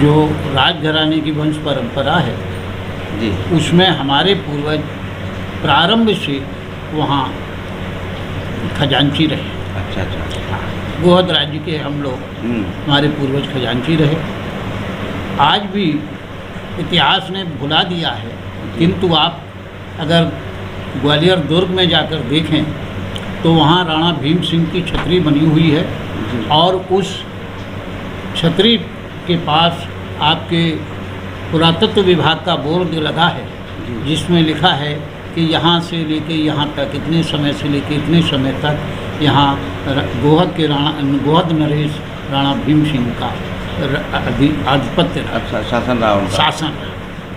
जो राजघराने की वंश परंपरा है जी। उसमें हमारे पूर्वज प्रारंभ से वहाँ खजांची रहे। अच्छा अच्छा। गोहद राज्य के हम लोग, हमारे पूर्वज खजांची रहे। आज भी इतिहास ने भुला दिया है, किंतु आप अगर ग्वालियर दुर्ग में जाकर देखें तो वहाँ राणा भीम सिंह की छतरी बनी हुई है और उस छतरी के पास आपके पुरातत्व विभाग का बोर्ड लगा है जिसमें लिखा है कि यहाँ से लेके यहाँ तक इतने समय से लेके इतने समय तक यहाँ गोहद नरेश राणा भीम सिंह का आधिपत्य रहा। अच्छा, शासन रहा उनका। शासन।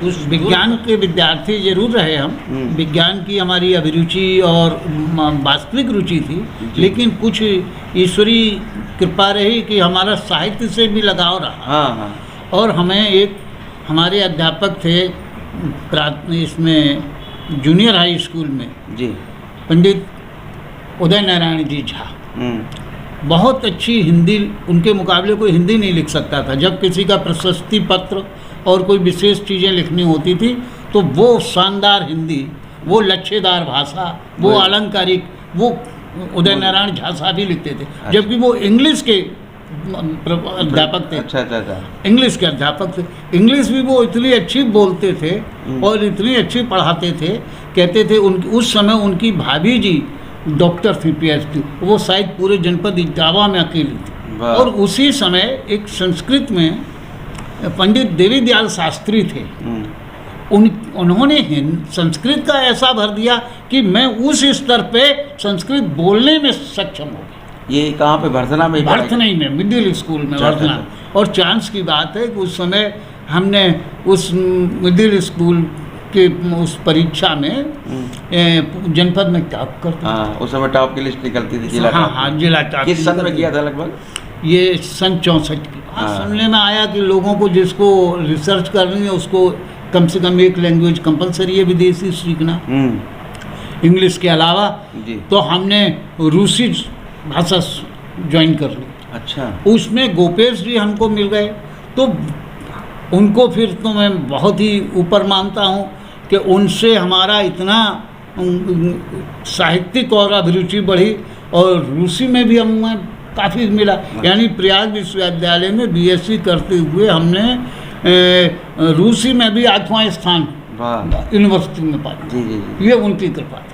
उस विज्ञान के विद्यार्थी जरूर रहे हम, विज्ञान की हमारी अभिरुचि और वास्तविक रुचि थी, लेकिन कुछ ईश्वरीय कृपा रही कि हमारा साहित्य से भी लगाव रहा। हाँ हाँ। और हमें एक हमारे अध्यापक थे इसमें जूनियर हाई स्कूल में जी, पंडित उदय नारायण जी झा। बहुत अच्छी हिंदी, उनके मुकाबले कोई हिंदी नहीं लिख सकता था। जब किसी का प्रशस्ति पत्र और कोई विशेष चीज़ें लिखनी होती थी तो वो शानदार हिंदी, वो लच्छेदार भाषा, वो अलंकारिक, वो उदय नारायण झा साहब ही लिखते थे। जबकि वो इंग्लिश के अध्यापक थे। अच्छा अच्छा अच्छा। इंग्लिश के अध्यापक थे। इंग्लिश भी वो इतनी अच्छी बोलते थे और इतनी अच्छी पढ़ाते थे। कहते थे उस समय उनकी भाभी जी डॉक्टर थी, PhD, वो शायद पूरे जनपद इटावा में अकेली थी। और उसी समय एक संस्कृत में पंडित देवी दयाल शास्त्री थे। उन्होंने संस्कृत का ऐसा भर दिया कि मैं उस स्तर पे संस्कृत बोलने में सक्षम हो गया। ये कहाँ पे? भरथना में? भरथना में, मिडिल स्कूल में, भरथना। और चांस की बात है कि उस समय हमने उस मिडिल स्कूल के उस परीक्षा में जनपद में टॉप करते। हाँ, उस समय टॉप की लिस्ट निकलती थी, जिला टॉप। हाँ, जिला टॉप। किस सन में किया था लगभग? ये सन 64 की। सुनने में आया कि लोगों को जिसको रिसर्च करनी है उसको कम से कम एक लैंग्वेज कंपलसरी है विदेशी सीखना, इंग्लिश के अलावा। तो हमने रूसी भाषा ज्वाइन कर ली। अच्छा। उसमें गोपेश जी हमको मिल गए, तो उनको फिर तो मैं बहुत ही ऊपर मानता हूँ कि उनसे हमारा इतना साहित्यिक और अभिरुचि बढ़ी। और रूसी में भी हमें काफ़ी मिला। यानी प्रयाग विश्वविद्यालय में BSc करते हुए हमने रूसी में भी 8वां स्थान यूनिवर्सिटी में पाया। ये उनकी कृपा थी।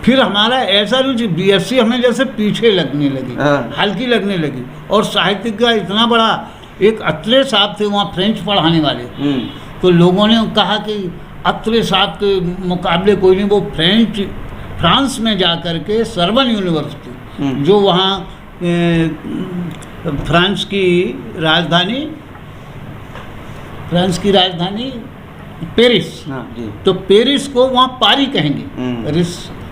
फिर हमारा ऐसा रुचि BSc हमें जैसे पीछे लगने लगी, हल्की लगने लगी। और साहित्य का इतना बड़ा, एक अत्रे साहब थे वहाँ फ्रेंच पढ़ाने वाले, तो लोगों ने कहा कि अत्रे साहब के मुकाबले कोई नहीं। वो फ्रांस में जा कर के सरबन यूनिवर्सिटी, जो वहाँ फ्रांस की राजधानी पेरिस, तो पेरिस को वहाँ पारी कहेंगे,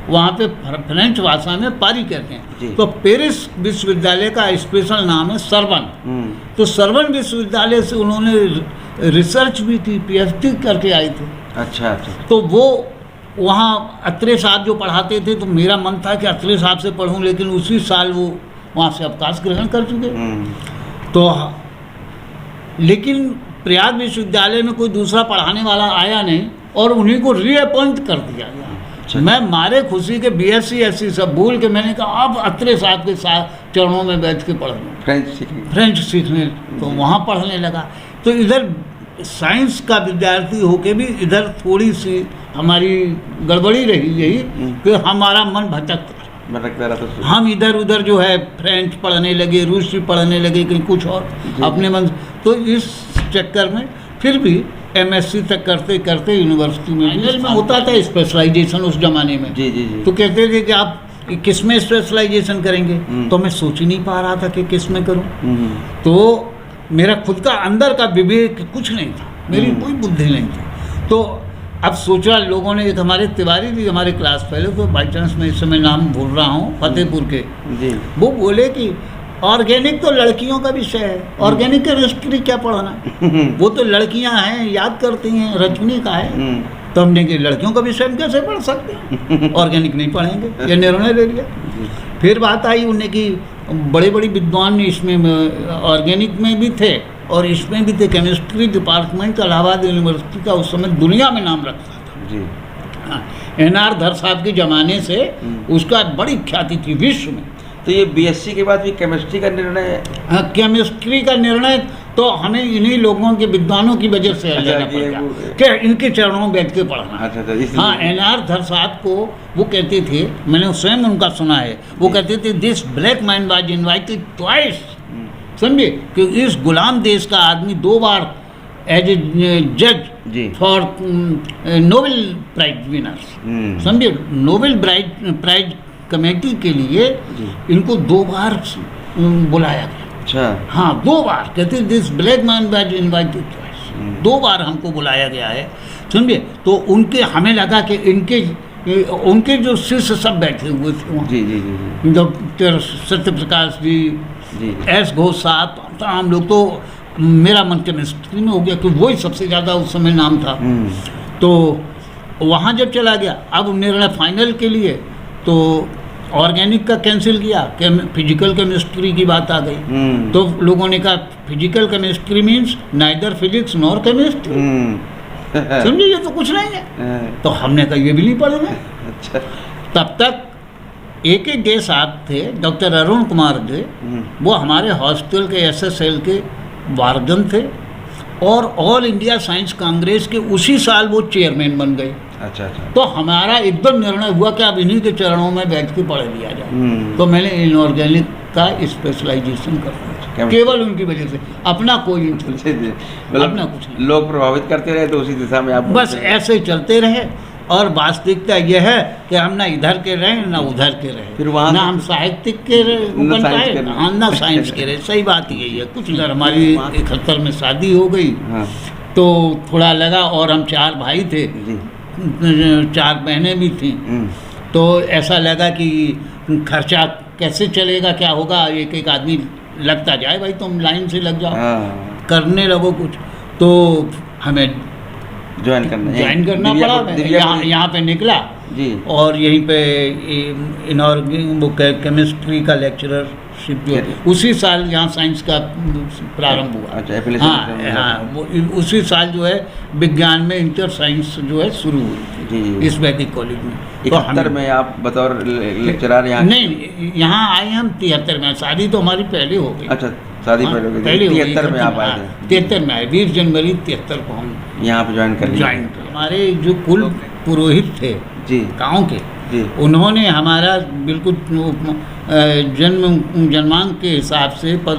वहाँ पे फ्रेंच भाषा में पारी कहते हैं। तो पेरिस विश्वविद्यालय का स्पेशल नाम है सरबन। तो सरबन विश्वविद्यालय से उन्होंने रिसर्च भी की, PhD करके आए थे। अच्छा अच्छा। तो वो वहाँ अत्रे साहब जो पढ़ाते थे, तो मेरा मन था कि अत्रे साहब से पढ़ूं, लेकिन उसी साल वो वहाँ से अवकाश ग्रहण कर चुके। तो लेकिन प्रयाग विश्वविद्यालय में कोई दूसरा पढ़ाने वाला आया नहीं और उन्हीं को रीअपॉइंट कर दिया गया। अच्छा। मैं मारे खुशी के BSc SC सब भूल के मैंने कहा अब अत्रे साहब के साथ चरणों में बैठ के पढ़ूंगा, फ्रेंच सीखने। तो वहाँ पढ़ने लगा। तो इधर साइंस का विद्यार्थी होके भी इधर थोड़ी सी हमारी गड़बड़ी रही, यही कि हमारा मन भटकता रहा। तो हम इधर उधर जो है फ्रेंच पढ़ने लगे, रूसी पढ़ने लगे, कहीं कुछ और अपने मन। तो इस चक्कर में फिर भी MSc तक करते करते यूनिवर्सिटी में होता था स्पेशलाइजेशन उस जमाने में। तो कहते थे कि आप किस में स्पेशलाइजेशन करेंगे, तो मैं सोच ही नहीं पा रहा था कि किस में करूं। तो मेरा खुद का अंदर का विवेक कुछ नहीं था, मेरी कोई बुद्धि नहीं थी। तो अब सोचा लोगों ने, एक हमारे तिवारी जी हमारे क्लास पहले, तो बाई चांस मैं इस समय नाम भूल रहा हूँ, फतेहपुर के, वो बोले कि ऑर्गेनिक तो लड़कियों का विषय है, ऑर्गेनिक केमिस्ट्री क्या पढ़ाना, वो तो लड़कियां हैं, याद करती हैं, रचनी का है। तो हमने कि लड़कियों का विषय हम कैसे पढ़ सकते हैं, ऑर्गेनिक नहीं पढ़ेंगे, ये निर्णय ले लिया। फिर बात आई उन्हें कि बड़े बड़े विद्वान इसमें ऑर्गेनिक में भी थे और इसमें भी थे केमिस्ट्री डिपार्टमेंट इलाहाबाद यूनिवर्सिटी का उस समय दुनिया में नाम रखता था जी। हाँ, एन.आर. धर साहब के ज़माने से उसका बड़ी ख्याति थी विश्व में। तो ये बीएससी के बाद भी केमिस्ट्री का निर्णय? हाँ, केमिस्ट्री का निर्णय तो हमें इन्हीं लोगों के विद्वानों की वजह से लेना पड़ता कि इनके चरणों में बैठ के पढ़ना। अच्छा, हाँ, एन.आर. धर साहब को वो कहते थे, मैंने स्वयं उनका सुना है, वो कहते थे this black man was invited twice, समझे, कि इस गुलाम देश का आदमी 2 बार एज ए जज फॉर नोबेल प्राइज विनर्स, समझे, नोबेल प्राइज कमेटी के लिए इनको 2 बार बुलाया गया। अच्छा, हाँ, 2 बार कहते this black man was invited twice, 2 बार हमको बुलाया गया है, समझे। तो उनके हमें लगा कि उनके जो शिष्य सब बैठे हुए थे वहाँ, जी, डॉक्टर सत्यप्रकाश जी, एस घोष साहब, तमाम लोग, तो मेरा मन केमिस्ट्री में हो गया कि वही सबसे ज़्यादा उस समय नाम था। तो वहाँ जब चला गया, अब निर्णय फाइनल के लिए तो ऑर्गेनिक का कैंसिल किया, फिजिकल केमिस्ट्री की बात आ गई। तो लोगों ने कहा physical chemistry means neither physics nor chemistry, समझिए, ये तो कुछ नहीं है। तो हमने कहा ये भी नहीं पढ़ना। अच्छा। तब तक एक डे साहब थे, डॉक्टर अरुण कुमार डे, वो हमारे हॉस्टल के SSL के वार्डन थे और ऑल इंडिया साइंस कांग्रेस के उसी साल वो चेयरमैन बन गए। अच्छा। तो हमारा एकदम निर्णय हुआ कि अब इन्हीं के चरणों में बैठ के पढ़ लिया जाए। तो मैंने इनऑर्गेनिक का स्पेशलाइजेशन कर दिया, केवल उनकी वजह से, अपना कोई इंटरेस्ट, अपना कुछ नहीं। लोग प्रभावित करते रहे तो उसी दिशा में आप बस ऐसे चलते रहे। और वास्तविकता यह है कि हम ना इधर के रहे ना उधर के रहे, फिर वहाँ ना हम साहित्यिक के बन पाए, हाँ, ना साइंस के रहे। सही बात यही है। कुछ इधर हमारी 71 में शादी हो गई, तो थोड़ा लगा, और हम 4 भाई थे, 4 बहनें भी थीं, तो ऐसा लगा कि खर्चा कैसे चलेगा, क्या होगा, एक आदमी लगता जाए, भाई तुम लाइन से लग जाओ, करने लगो कुछ। तो हमें ज्वाइन करना पड़ा। यहाँ पे निकला जी, और यहीं पे केमिस्ट्री का लेक्चररशिप जो उसी साल यहाँ साइंस का प्रारंभ हुआ। अच्छा, हाँ, वो उसी साल जो है विज्ञान में इंटर साइंस जो है शुरू हुई थी इस वैदिक कॉलेज में। 71 में आप बतौर लेक्चरर यहाँ? नहीं, यहाँ आए हम 73 में। शादी तो हमारी पहले हो गई। अच्छा, शादी पहले हो गई। 73 में आप आए थे? 73 में आए, 20 जनवरी 73 को हम यहाँ पे ज्वाइन कर। हमारे जो कुल पुरोहित थे जी, गाँव के, उन्होंने हमारा बिल्कुल जन्मांक के हिसाब से, पर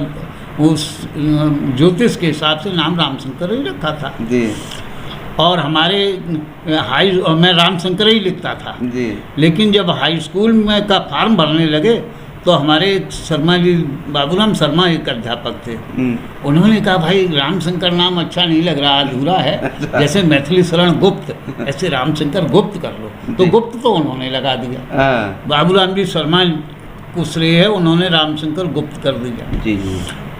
उस ज्योतिष के हिसाब से नाम रामशंकर ही रखा था जी। और हमारे मैं रामशंकर ही लिखता था जी। लेकिन जब हाई स्कूल में का फॉर्म भरने लगे तो हमारे शर्मा जी, बाबूराम शर्मा एक अध्यापक थे, उन्होंने कहा भाई रामशंकर नाम अच्छा नहीं लग रहा, अधूरा है, जैसे मैथिली शरण गुप्त, ऐसे रामशंकर गुप्त कर लो। तो गुप्त तो उन्होंने लगा दिया। बाबूराम जी शर्मा को श्रेय है, उन्होंने रामशंकर गुप्त कर दिया जी।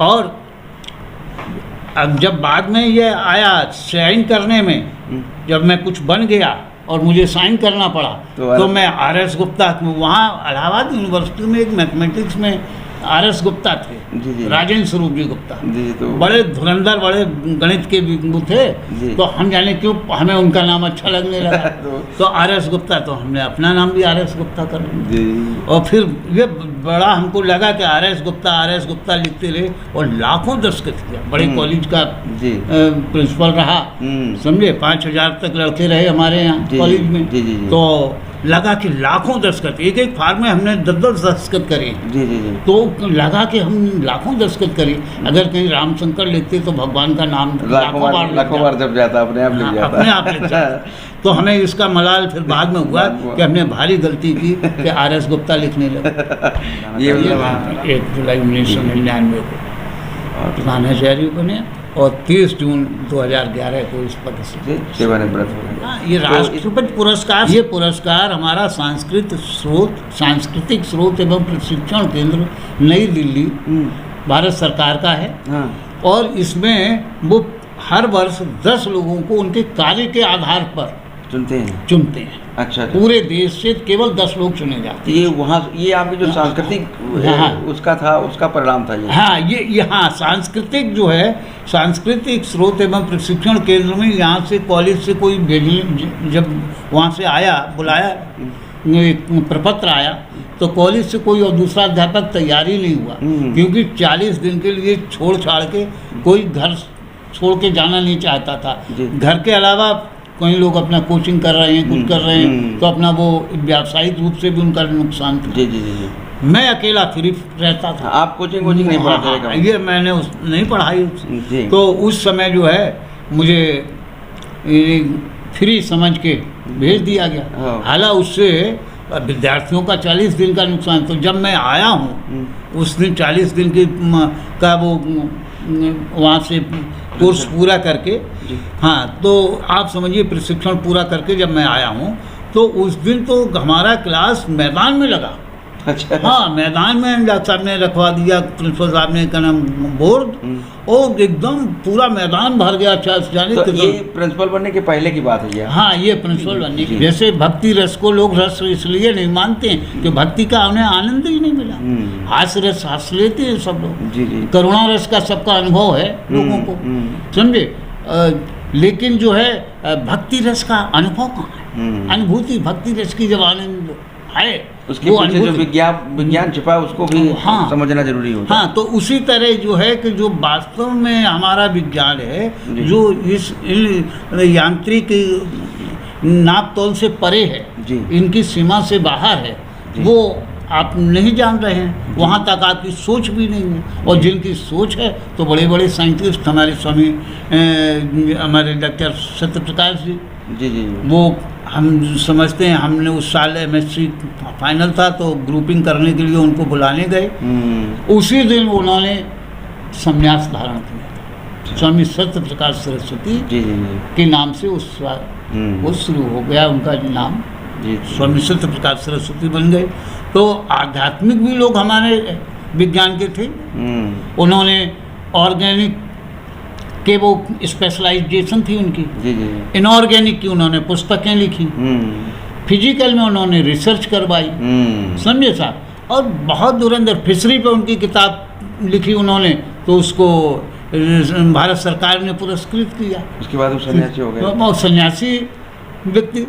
और अब जब बाद में ये आया साइन करने में, जब मैं कुछ बन गया और मुझे साइन करना पड़ा, तो मैं RS गुप्ता, वहाँ इलाहाबाद यूनिवर्सिटी में एक मैथमेटिक्स में RS गुप्ता थे जी। राजेंद्र स्वरूप जी गुप्ता जी, तो बड़े धुरंधर, बड़े गणित के वो थे। तो हम जाने क्यों हमें उनका नाम अच्छा लगने लगा तो RS गुप्ता, तो हमने अपना नाम भी RS गुप्ता कर लिया। और फिर ये बड़ा हमको लगा कि RS गुप्ता लिखते रहे, और लाखों दस्तखत किया। बड़े कॉलेज का प्रिंसिपल रहा, समझे, 5000 तक लड़के रहे हमारे यहाँ कॉलेज में। तो लगा कि लाखों दस्तखत, एक फार्म में हमने 10 दस्तखत करे जी। तो लगा कि हम लाखों दस्तखत करें, अगर कहीं रामशंकर लिखते तो भगवान का नाम लाखों बार जब जाता, अपने आप लिख जाता। तो हमें इसका मलाल फिर बाद में हुआ कि हमने भारी गलती की कि RS गुप्ता लिखने लगे। ये 1 जुलाई 1999 को प्रधानाचार्य बने, और 30 जून 2011 को इस पद से ये राष्ट्रपति पुरस्कार। ये पुरस्कार हमारा सांस्कृतिक स्रोत एवं प्रशिक्षण केंद्र नई दिल्ली भारत सरकार का है। और इसमें वो हर वर्ष 10 लोगों को उनके कार्य के आधार पर चुनते हैं? चुनते हैं। अच्छा। पूरे देश से केवल 10 लोग चुने जाते हैं। ये वहाँ ये आपकी जो सांस्कृतिक उसका था, उसका परिणाम था ये? हाँ, ये हाँ, सांस्कृतिक जो है, सांस्कृतिक स्रोत एवं प्रशिक्षण केंद्र में यहाँ से कॉलेज से कोई भेजने, जब वहाँ से आया, बुलाया, एक प्रपत्र आया, तो कॉलेज से कोई और दूसरा अध्यापक तैयार ही नहीं हुआ, क्योंकि 40 दिन के लिए छोड़ छाड़ के कोई घर छोड़ के जाना नहीं चाहता था। घर के अलावा कई लोग अपना कोचिंग कर रहे हैं, कुछ कर रहे हैं, तो अपना वो व्यावसायिक रूप से भी उनका नुकसान था। जी जी जी। मैं अकेला फ्री रहता था। आप कोचिंग नहीं पढ़ाते? ये मैंने नहीं पढ़ाई। तो उस समय जो है मुझे फ्री समझ के भेज दिया गया। हालांकि उससे विद्यार्थियों का 40 दिन का नुकसान। तो जब मैं आया हूँ उस दिन 40 दिन की का वो वहाँ से कोर्स पूरा करके, हाँ, तो आप समझिए प्रशिक्षण पूरा करके जब मैं आया हूँ तो उस दिन तो हमारा क्लास मैदान में लगा। अच्छा। हाँ, मैदान में डॉक्टर साहब ने रखवा दिया, प्रिंसिपल साहब ने का नाम बोर्ड, और एकदम पूरा मैदान भर गया। अच्छा, जाने तो ये प्रिंसिपल बनने के पहले की बात है ये? हाँ, ये प्रिंसिपल बनने की। जैसे भक्ति रस को लोग रस इसलिए नहीं मानते हैं कि भक्ति का उन्हें आनंद ही नहीं मिला। हास्य रस हंस लेते हैं सब लोग। जी जी। करुणा रस का सबका अनुभव है लोगों को, समझे, लेकिन जो है भक्ति रस का अनुभव कहाँ है? अनुभूति भक्ति रस की जब आनंद है, उसके पीछे जो विज्ञान छिपा है उसको भी समझना जरूरी होता है। हाँ, तो उसी तरह जो है कि जो वास्तव में हमारा विज्ञान है, जो इस यांत्रिक नाप तोल से परे है, इनकी सीमा से बाहर है, वो आप नहीं जान रहे हैं। वहाँ तक आपकी सोच भी नहीं है। और जिनकी सोच है तो बड़े बड़े साइंटिस्ट, हमारे स्वामी हमारे डॉक्टर सत्यप्रकाश जी, जी जी, वो हम समझते हैं, हमने उस साल MSc फाइनल था तो ग्रुपिंग करने के लिए उनको बुलाने गए। उसी दिन उन्होंने संन्यास धारण किया। स्वामी सत्य प्रकाश सरस्वती के नाम से वो शुरू हो गया उनका नाम, स्वामी सत्य प्रकाश सरस्वती बन गए। तो आध्यात्मिक भी लोग हमारे विज्ञान के थे। उन्होंने ऑर्गेनिक के वो स्पेशलाइजेशन थी उनकी, इनऑर्गेनिक की उन्होंने पुस्तकें लिखी, फिजिकल में उन्होंने रिसर्च करवाई, समझे साहब, और बहुत धुरंधर फिशरी पे उनकी किताब लिखी उन्होंने, तो उसको भारत सरकार ने पुरस्कृत किया। उसके बाद वो सन्यासी हो गए। बहुत सन्यासी व्यक्ति।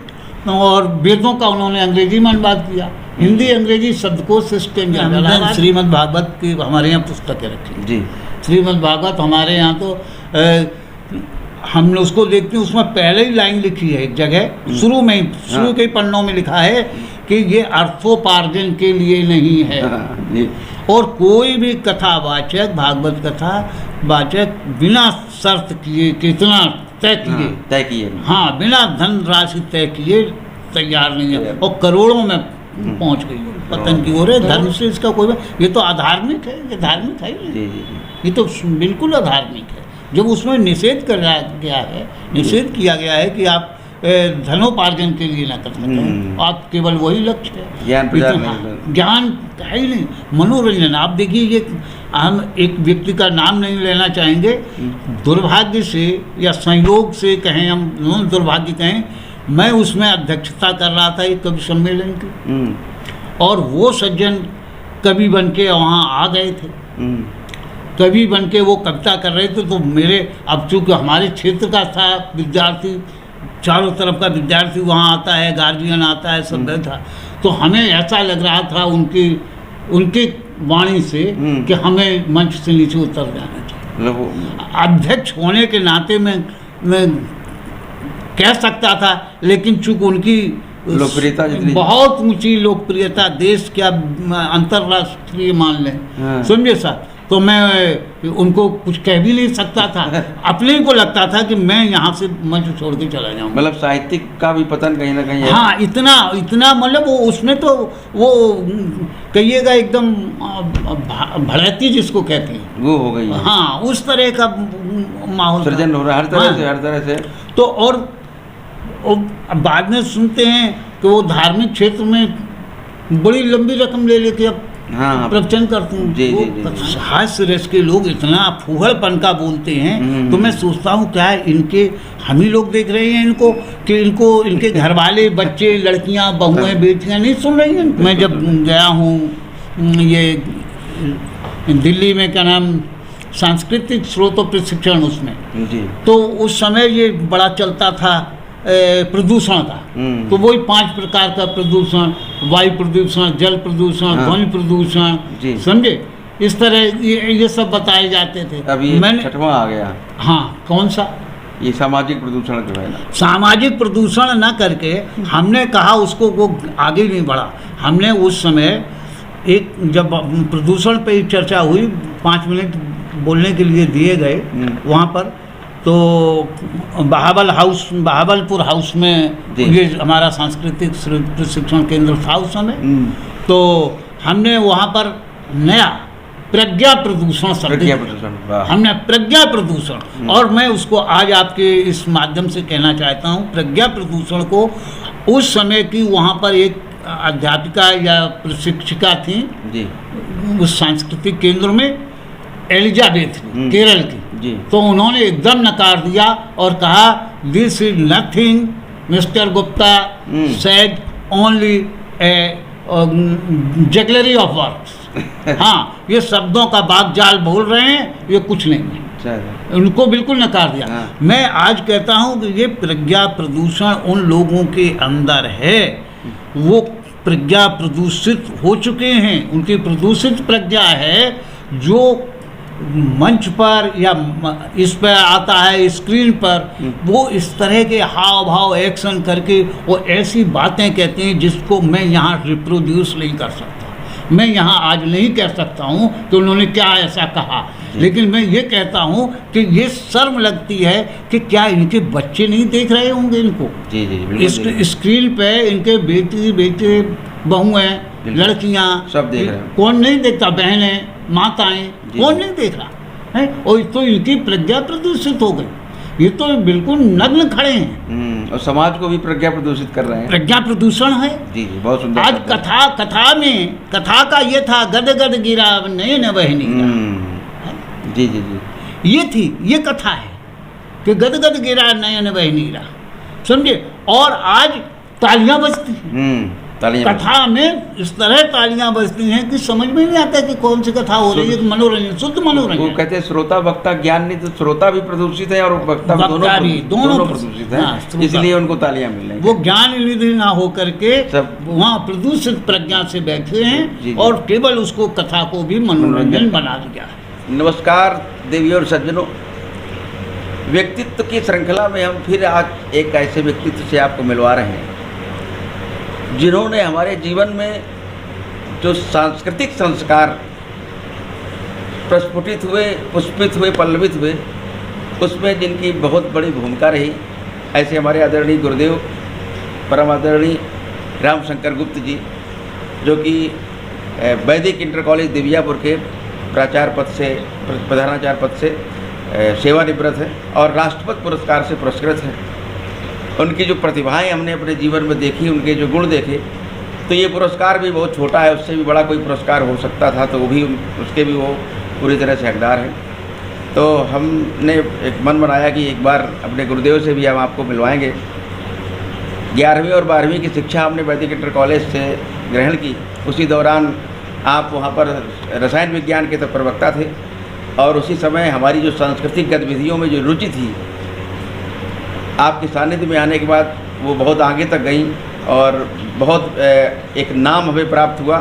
और वेदों का उन्होंने अंग्रेजी में अनुवाद किया, हिंदी अंग्रेजी शब्दकोश सिस्टम। श्रीमद् भागवत की हमारे यहाँ पुस्तकें रखी जी। श्रीमद् भागवत हमारे यहाँ तो हमने उसको देखते हैं, उसमें पहले ही लाइन लिखी है एक जगह, शुरू में ही, शुरू के पन्नों में लिखा है कि ये अर्थोपार्जन के लिए नहीं है। और कोई भी कथा वाचक, भागवत कथा वाचक बिना शर्त किए, कितना तय किए, हाँ, बिना धन राशि तय किए तैयार नहीं है, और करोड़ों में पहुंच गई पतन की ओर है। धर्म से इसका कोई, ये तो अधार्मिक है, ये धार्मिक है ही, ये तो बिल्कुल अधार्मिक है। जब उसमें निषेध कर गया है, निषेध किया गया है कि आप धनोपार्जन के लिए ना कर सकते, आप केवल वही लक्ष्य है, ज्ञान है ही नहीं, मनोरंजन। आप देखिए, ये हम एक व्यक्ति का नाम नहीं लेना चाहेंगे, दुर्भाग्य से या संयोग से कहें, हम दुर्भाग्य कहें, मैं उसमें अध्यक्षता कर रहा था एक कवि सम्मेलन की, और वो सज्जन कवि बन के वहाँ आ गए थे। कवि बन के वो कविता कर रहे थे, तो मेरे, अब चूँकि हमारे क्षेत्र का था विद्यार्थी, चारों तरफ का विद्यार्थी वहाँ आता है, गार्जियन आता है, सब था, तो हमें ऐसा लग रहा था उनकी वाणी से कि हमें मंच से नीचे उतर जाना चाहिए। अध्यक्ष होने के नाते मैं कह सकता था, लेकिन चूँकि उनकी लोकप्रियता, बहुत ऊंची लोकप्रियता, देश क्या अंतर्राष्ट्रीय मान लें, समझे साहब, तो मैं उनको कुछ कह भी नहीं सकता था। अपने को लगता था कि मैं यहाँ से मंच छोड़ के चला जाऊँ। मतलब साहित्यिक का भी पतन कहीं ना कहीं है। हाँ, इतना मतलब वो उसमें तो वो कहिएगा एकदम भड़ैती जिसको कहते हैं, वो हो गई। हाँ, उस तरह का माहौल सृजन हो रहा है हर तरह से। तो और बाद में सुनते हैं कि वो धार्मिक क्षेत्र में बड़ी लंबी रकम ले लेके अब हाँ, प्रवचन करते हैं। जी, जी, जी। हास्य रस के लोग इतना फूहड़पन का बोलते हैं, तो मैं सोचता हूँ क्या इनके हम ही लोग देख रहे हैं इनको, कि इनके घर वाले बच्चे, लड़कियाँ, बहुएं, बेटियाँ नहीं सुन रही हैं। मैं जब गया हूँ ये दिल्ली में, क्या नाम, सांस्कृतिक स्रोत प्रशिक्षण, उसमें जी, तो उस समय ये बड़ा चलता था प्रदूषण का। तो वही 5 प्रकार का प्रदूषण, वायु प्रदूषण, जल प्रदूषण, ध्वनि प्रदूषण, समझे, इस तरह ये सब बताए जाते थे। अभी मैंने 6वां आ गया। हाँ, कौन सा? ये सामाजिक प्रदूषण जो है ना, सामाजिक प्रदूषण न करके हमने कहा उसको, वो आगे नहीं बढ़ा। हमने उस समय एक जब प्रदूषण पे चर्चा हुई, 5 मिनट बोलने के लिए दिए गए वहाँ पर, तो बहावलपुर हाउस में ये हमारा सांस्कृतिक प्रशिक्षण केंद्र था उस समय। तो हमने वहाँ पर नया प्रज्ञा प्रदूषण शब्द, हमने प्रज्ञा प्रदूषण, और मैं उसको आज आपके इस माध्यम से कहना चाहता हूँ, प्रज्ञा प्रदूषण को उस समय की वहाँ पर एक अध्यापिका या प्रशिक्षिका थी जी, उस सांस्कृतिक केंद्र में, एलिजाबेथ, केरल की, तो उन्होंने एकदम नकार दिया और कहा this is nothing mister Gupta said only jugglery of words. हाँ, ये शब्दों का बागजाल बोल रहे हैं, ये कुछ नहीं है। उनको बिल्कुल नकार दिया। मैं आज कहता हूँ कि ये प्रज्ञा प्रदूषण उन लोगों के अंदर है, वो प्रज्ञा प्रदूषित हो चुके हैं, उनकी प्रदूषित प्रज्ञा है, जो मंच पर या इस पर आता है स्क्रीन पर, वो इस तरह के हाव भाव एक्शन करके वो ऐसी बातें कहते हैं जिसको मैं यहाँ रिप्रोड्यूस नहीं कर सकता। मैं यहाँ आज नहीं कह सकता हूँ कि उन्होंने क्या ऐसा कहा, लेकिन मैं ये कहता हूँ कि ये शर्म लगती है कि क्या इनके बच्चे नहीं देख रहे होंगे इनको। जी जी, इस स्क्रीन पे इनके बेटे बहुएं, लड़कियाँ सब देख रहे हैं। कौन नहीं देखता? बहनें, माताएं, कौन नहीं देख रहा है? और तो इनकी प्रज्ञा प्रदूषित हो गई, ये तो बिल्कुल नग्न खड़े हैं और समाज को भी प्रज्ञा प्रदूषित कर रहे हैं। प्रज्ञा प्रदूषण है। जी जी, बहुत सुंदर। आज कथा का ये था, गद गद गिरा नयन बहनी। जी जी जी, ये थी, ये कथा है कि गद गद गिरा नयन बहनी, समझे। और आज तालियां बजती हैं, कथा में इस तरह तालियां बजती हैं कि समझ में नहीं आता कि कौन सी कथा हो रही है। मनोरंजन, शुद्ध मनोरंजन। वो कहते हैं श्रोता वक्ता ज्ञान नहीं, तो श्रोता भी प्रदूषित है और वक्ता दोनों प्रदूषित है, इसलिए उनको तालियां मिल रही हैं। वो ज्ञान निधि ना हो करके सब वहाँ प्रदूषित प्रज्ञा से बैठे हैं और केवल उसको कथा को भी मनोरंजन बना दिया है। नमस्कार देवी और सज्जनों, व्यक्तित्व की श्रृंखला में हम फिर आज एक ऐसे व्यक्तित्व से आपको मिलवा रहे हैं जिन्होंने हमारे जीवन में जो सांस्कृतिक संस्कार प्रस्फुटित हुए, पुष्पित हुए, पल्लवित हुए, उसमें जिनकी बहुत बड़ी भूमिका रही, ऐसे हमारे आदरणीय गुरुदेव परम आदरणीय रामशंकर गुप्त जी, जो कि वैदिक इंटर कॉलेज दिव्यापुर के प्राचार्य पद से, प्रधानाचार्य पद से सेवानिवृत्त हैं और राष्ट्रपति पुरस्कार से पुरस्कृत हैं। उनकी जो प्रतिभाएं हमने अपने जीवन में देखी, उनके जो गुण देखे, तो ये पुरस्कार भी बहुत छोटा है, उससे भी बड़ा कोई पुरस्कार हो सकता था, तो वो भी उसके भी वो पूरी तरह से हकदार हैं। तो हमने एक मन बनाया कि एक बार अपने गुरुदेव से भी हम आपको मिलवाएंगे। 11वीं और 12वीं की शिक्षा हमने वैदिक इंटर कॉलेज से ग्रहण की। उसी दौरान आप वहाँ पर रसायन विज्ञान के तो प्रवक्ता थे और उसी समय हमारी जो सांस्कृतिक गतिविधियों में जो रुचि थी, आपके सानिध्य में आने के बाद वो बहुत आगे तक गई और बहुत एक नाम हमें प्राप्त हुआ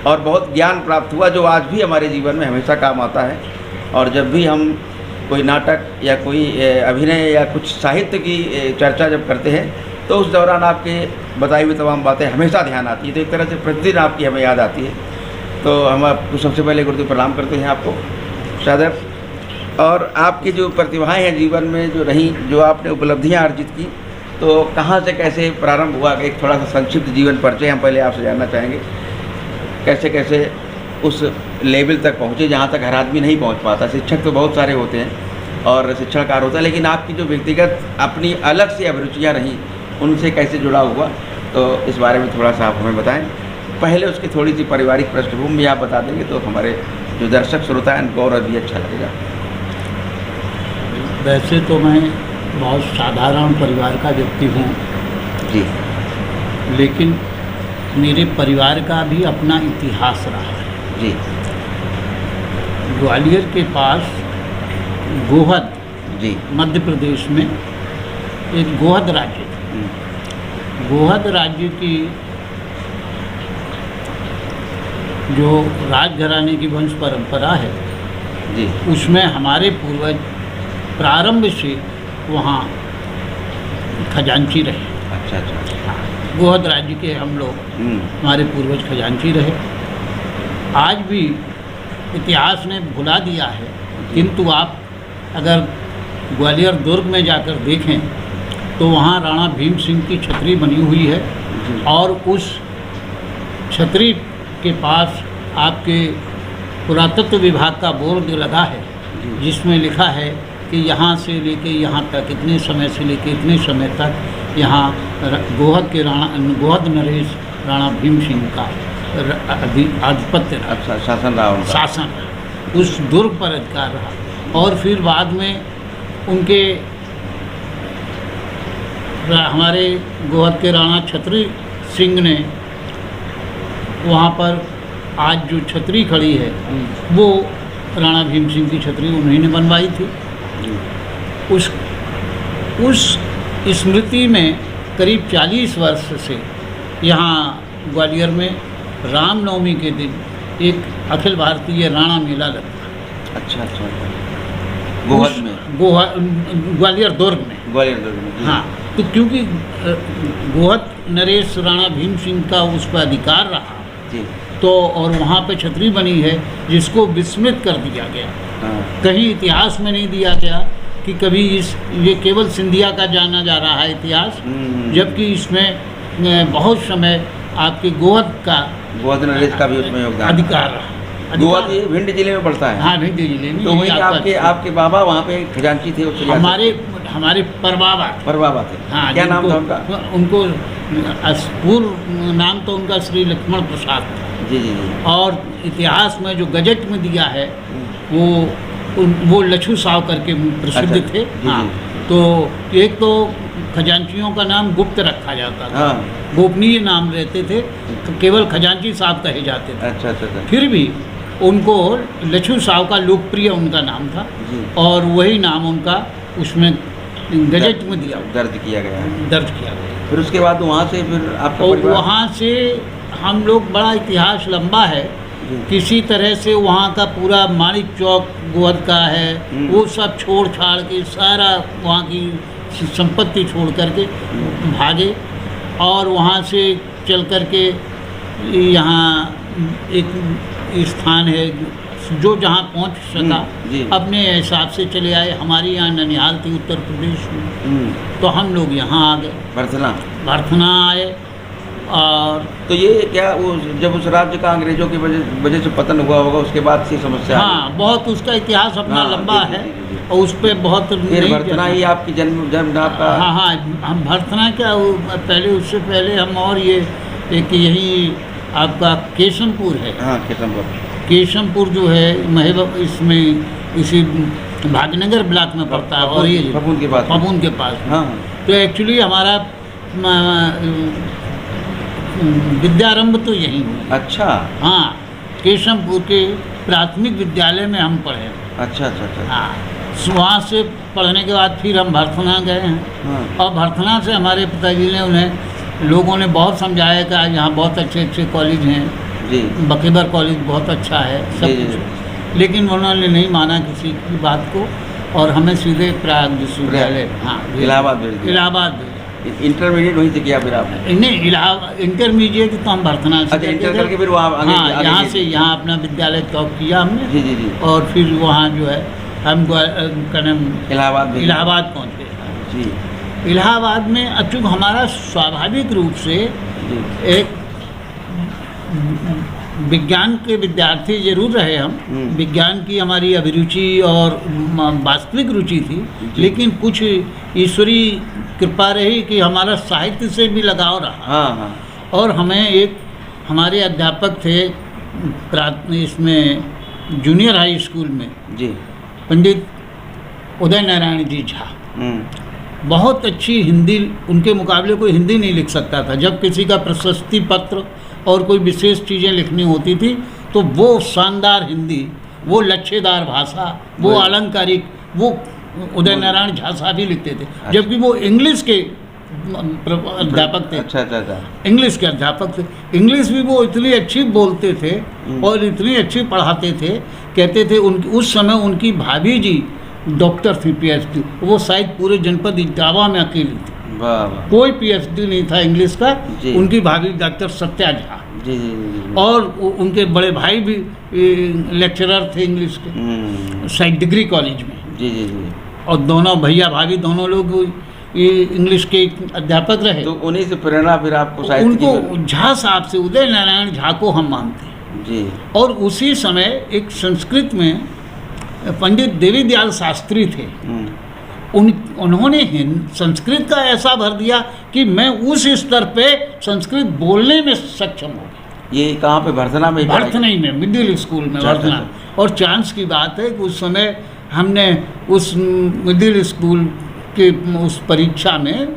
और बहुत ज्ञान प्राप्त हुआ, जो आज भी हमारे जीवन में हमेशा काम आता है। और जब भी हम कोई नाटक या कोई अभिनय या कुछ साहित्य की चर्चा जब करते हैं, तो उस दौरान आपके बताई हुई तमाम बातें हमेशा ध्यान आती है। तो एक तरह से प्रतिदिन आपकी हमें याद आती है। तो हम आपको सबसे पहले गुरुदेव प्रणाम करते हैं आपको सादर। और आपकी जो प्रतिभाएं हैं जीवन में जो रहीं, जो आपने उपलब्धियां अर्जित की, तो कहाँ से कैसे प्रारंभ हुआ, एक थोड़ा सा संक्षिप्त जीवन परिचय हम पहले आपसे जानना चाहेंगे। कैसे कैसे उस लेवल तक पहुँचे जहाँ तक हर आदमी नहीं पहुँच पाता। शिक्षक तो बहुत सारे होते हैं और शिक्षणकार होता है, लेकिन आपकी जो व्यक्तिगत अपनी अलग से अभिरुचियाँ रहीं, उनसे कैसे जुड़ा हुआ, तो इस बारे में थोड़ा सा आप हमें बताएँ। पहले उसकी थोड़ी सी पारिवारिक पृष्ठभूमि आप बता देंगे तो हमारे जो दर्शक श्रोता हैं उनको और भी अच्छा लगेगा। वैसे तो मैं बहुत साधारण परिवार का व्यक्ति हूँ जी, लेकिन मेरे परिवार का भी अपना इतिहास रहा है। जी, ग्वालियर के पास गोहद, जी, मध्य प्रदेश में एक गोहद राज्य था। गोहद राज्य की जो राजघराने की वंश परंपरा है जी, उसमें हमारे पूर्वज प्रारंभ से वहाँ खजांची रहे। अच्छा अच्छा, गोहद राज्य के हम लोग, हमारे पूर्वज खजांची रहे। आज भी इतिहास ने भुला दिया है, किंतु आप अगर ग्वालियर दुर्ग में जाकर देखें तो वहाँ राणा भीम सिंह की छतरी बनी हुई है और उस छतरी के पास आपके पुरातत्व विभाग का बोर्ड लगा है जिसमें लिखा है कि यहाँ से लेके यहाँ तक, इतने समय से लेके इतने समय तक यहाँ गोहद नरेश राणा भीम सिंह का आधिपत्य रहा। अच्छा, शासन रहा उनका। शासन रहा, उस दुर्ग पर अधिकार रहा। और फिर बाद में उनके हमारे गोहद के राणा छतरी सिंह ने वहाँ पर आज जो छतरी खड़ी है वो राणा भीम सिंह की छतरी उन्हीं ने बनवाई थी। उस स्मृति में करीब 40 वर्ष से यहाँ ग्वालियर में रामनवमी के दिन एक अखिल भारतीय राणा मेला लगता है। अच्छा अच्छा, गोहद में, ग्वालियर दुर्ग में। ग्वालियर दुर्ग में, हाँ, तो क्योंकि गोहद नरेश राणा भीम सिंह का उस पर अधिकार रहा जी, तो और वहाँ पे छतरी बनी है जिसको विस्मृत कर दिया गया। कहीं इतिहास में नहीं दिया गया कि कभी ये केवल सिंधिया का जाना जा रहा है इतिहास, जबकि इसमें बहुत समय आपके गोहद नरेश का भी उसमें योगदान अधिकार रहा। गोहद ये भिंड जिले में पड़ता है। हाँ, भिंड जिले में। तो वही आपके बाबा वहाँ पे खजांची थे उससे? हमारे परबाबा थे। हाँ, क्या नाम था उनका? उनको पूर्व नाम तो उनका श्री लक्ष्मण प्रसाद था। जी जी जी। और इतिहास में जो गजट में दिया है वो लच्छू साव करके प्रसिद्ध थे। हाँ, तो एक तो खजांचियों का नाम गुप्त रखा जाता था। गोपनीय नाम रहते थे, तो केवल खजांची साहब कहे जाते थे। अच्छा अच्छा। फिर भी उनको लच्छू साव का लोकप्रिय उनका नाम था और वही नाम उनका उसमें गजट में दिया, दर्ज किया गया। फिर उसके बाद वहाँ से फिर आपका परिवार? वहाँ से हम लोग, बड़ा इतिहास लंबा है, किसी तरह से वहाँ का पूरा माणिक चौक गोहद का है, वो सब छोड़ छाड़ के सारा वहाँ की संपत्ति छोड़ करके भागे और वहाँ से चल करके यहाँ एक स्थान है जो जहाँ पहुँच सका अपने हिसाब से चले आए। हमारी यहाँ ननिहाल थी उत्तर प्रदेश में, तो हम लोग यहाँ आ गए, भरथना आए। और तो ये क्या वो जब उस राज्य का अंग्रेजों की वजह से पतन हुआ होगा उसके बाद से समस्या? हाँ, बहुत उसका इतिहास अपना लंबा है और उस पर बहुत। फिर भरथना ही आपकी जन्म आपका? हाँ, हम भरथना क्या, पहले उससे पहले हम और ये एक यही आपका केशमपुर है। हाँ, केशमपुर जो है इसमें इसी भाग्यनगर ब्लॉक में पड़ता है और ये पपून के पास। हाँ, तो एक्चुअली हमारा विद्यारंभ तो यहीं हुआ। अच्छा। हाँ, केशमपुर के प्राथमिक विद्यालय में हम पढ़े। अच्छा अच्छा अच्छा। हाँ, वहाँ से पढ़ने के बाद फिर हम भरथना गए हैं। और भरथना से हमारे पिताजी ने, उन्हें लोगों ने बहुत समझाया कि यहाँ बहुत अच्छे अच्छे कॉलेज हैं जी, बकीबर कॉलेज बहुत अच्छा है सब कुछ, लेकिन उन्होंने नहीं माना किसी की बात को और हमें सीधे प्रयाग विश्वविद्यालय, हाँ, इलाहाबाद। इंटरमीडिएट वहीं से किया फिर आपने? नहीं, इंटरमीडिएट तो हम भरथना से करके फिर वहाँ, हाँ, यहाँ से यहाँ अपना विद्यालय टॉप किया हमने। जी जी जी। और फिर वहाँ जो है हम इलाहाबाद पहुँच गए। जी। इलाहाबाद में अचूक हमारा स्वाभाविक रूप से एक विज्ञान के विद्यार्थी जरूर रहे हम, विज्ञान की हमारी अभिरुचि और वास्तविक रुचि थी, लेकिन कुछ ईश्वरीय कृपा रही कि हमारा साहित्य से भी लगाव रहा। हाँ हाँ। और हमें एक हमारे अध्यापक थे इसमें जूनियर हाई स्कूल में जी, पंडित उदय नारायण जी झा। बहुत अच्छी हिंदी, उनके मुकाबले कोई हिंदी नहीं लिख सकता था। जब किसी का प्रशस्ति पत्र और कोई विशेष चीज़ें लिखनी होती थी तो वो शानदार हिंदी, वो लच्छेदार भाषा, वो अलंकारिक, वो उदय नारायण झा साहब ही लिखते थे। जबकि वो इंग्लिश के अध्यापक थे। अच्छा। इंग्लिश के अध्यापक थे। इंग्लिश भी वो इतनी अच्छी बोलते थे और इतनी अच्छी पढ़ाते थे। कहते थे उस समय उनकी भाभी जी डॉक्टर थी, PhD। वो शायद पूरे जनपद इटावा में अकेली थी। कोई PhD नहीं था इंग्लिश का। उनकी भाभी डॉक्टर सत्या झा जी। और उनके बड़े भाई भी लेक्चरर थे इंग्लिश के, शायद डिग्री कॉलेज में जी। और दोनों भैया भाभी दोनों लोग इंग्लिश के अध्यापक रहे। तो उन्हीं से प्रेरणा फिर आपको साहित्य की? उनको झा साहब से, उदय नारायण झा को हम मानते हैं जी। और उसी समय एक संस्कृत में पंडित देवी दयाल शास्त्री थे। उन्होंने संस्कृत का ऐसा भर दिया कि मैं उस स्तर पे संस्कृत बोलने में सक्षम हो गया। ये कहाँ पे? भरथना में? भरथना में, मिडिल स्कूल में, भरथना। और चांस की बात है कि उस समय हमने उस मिडिल स्कूल के उस परीक्षा में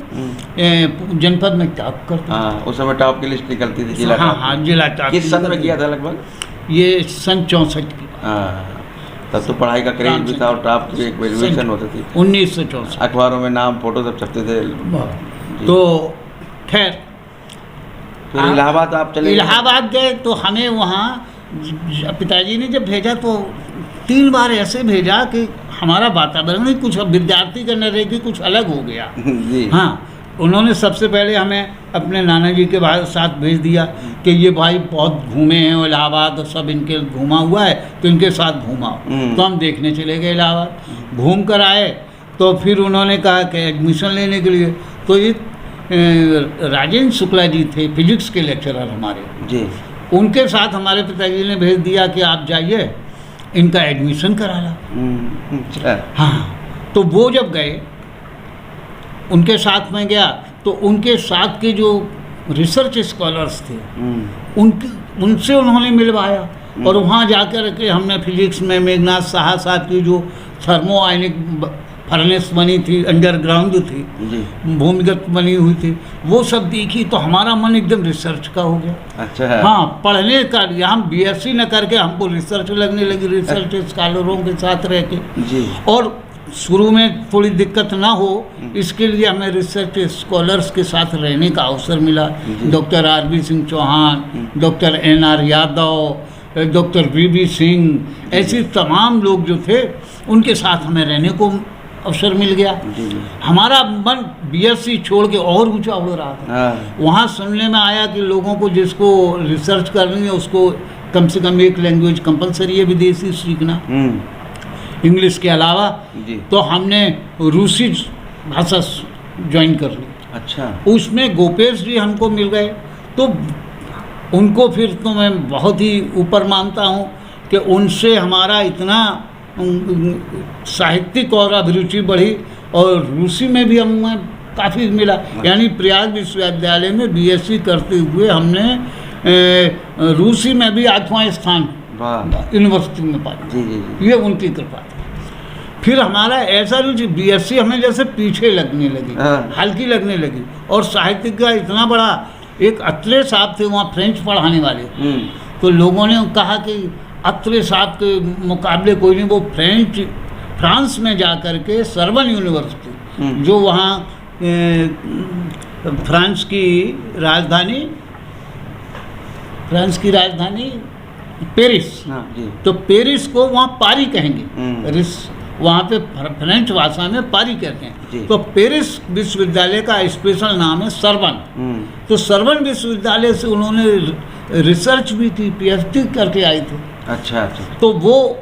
जनपद में टॉप करते। हाँ, उस समय टॉप की लिस्ट निकलती थी, जिला टॉप। हाँ, जिला टॉप। किस सन में किया था लगभग? ये सन 64 की। हाँ, तब तो पढ़ाई का क्रेज भी था और टॉप की एक वेरिएशन होती थी। 1964। अखबारों में नाम, फोटो सब छपते थे। तो खैर, फिर इलाहाबाद आप चले? इलाहाबाद गए तो हमें वहाँ पिताजी ने जब भेजा तो 3 बार ऐसे भेजा कि हमारा वातावरण ही कुछ विद्यार्थी का न रह के कुछ अलग हो गया जी। हाँ, उन्होंने सबसे पहले हमें अपने नाना जी के साथ भेज दिया कि ये भाई बहुत घूमे हैं इलाहाबाद, सब इनके घूमा हुआ है तो इनके साथ घूमाओ। तो हम देखने चले गए इलाहाबाद, घूम कर आए। तो फिर उन्होंने कहा कि एडमिशन लेने के लिए, तो एक राजेंद्र शुक्ला जी थे, फिजिक्स के लेक्चरर हमारे जी, उनके साथ हमारे पिताजी ने भेज दिया कि आप जाइए, इनका एडमिशन करा ला। हाँ, तो वो जब गए, उनके साथ में गया तो उनके साथ के जो रिसर्च स्कॉलर्स थे उनसे उन्होंने मिलवाया। और वहाँ जाकर के हमने फिजिक्स में मेघनाथ साहा साहब की जो थर्मो आयनिक फर्नेस बनी थी, अंडरग्राउंड थी, भूमिगत बनी हुई थी, वो सब देखी तो हमारा मन एकदम रिसर्च का हो गया। अच्छा है। हाँ, पढ़ने का, हम BSc न करके हमको रिसर्च लगने लगी, रिसर्च स्कॉलरों के साथ रह के जी। और शुरू में थोड़ी दिक्कत ना हो इसके लिए हमें रिसर्च स्कॉलर्स के साथ रहने का अवसर मिला। Doctor RB Singh Chauhan, doctor NR Yadav, doctor VB Singh, ऐसे तमाम लोग जो थे उनके साथ हमें रहने को अवसर मिल गया। हमारा मन BSc छोड़ के और ऊंचा उड़ रहा था। वहाँ सुनने में आया कि लोगों को जिसको रिसर्च करनी है उसको कम से कम एक लैंग्वेज कंपलसरी है विदेशी सीखना, इंग्लिश के अलावा। तो हमने रूसी भाषा ज्वाइन कर ली। अच्छा। उसमें गोपेश जी हमको मिल गए तो उनको फिर तो मैं बहुत ही ऊपर मानता हूँ कि उनसे हमारा इतना साहित्यिक और अभिरुचि बढ़ी और रूसी में भी हमें काफ़ी मिला। यानी प्रयाग विश्वविद्यालय में BSc करते हुए हमने रूसी में भी 8वां स्थान यूनिवर्सिटी में पाया। ये उनकी कृपा थी। फिर हमारा ऐसा रुचि BSc हमें जैसे पीछे लगने लगी, हल्की लगने लगी। और साहित्य का इतना बड़ा, एक अत्रे साहब थे वहाँ फ्रेंच पढ़ाने वाले, तो लोगों ने कहा कि अत्रे साहब के मुकाबले कोई नहीं। वो फ्रांस में जा कर के सरबन यूनिवर्सिटी, जो वहाँ फ्रांस की राजधानी पेरिस, तो पेरिस को वहाँ पारी कहेंगे, वहाँ पे फ्रेंच भाषा में पारी कहते हैं। तो पेरिस विश्वविद्यालय का स्पेशल नाम है सरबन। तो सरबन विश्वविद्यालय से उन्होंने रिसर्च भी की, PhD करके आए थे। अच्छा। तो वो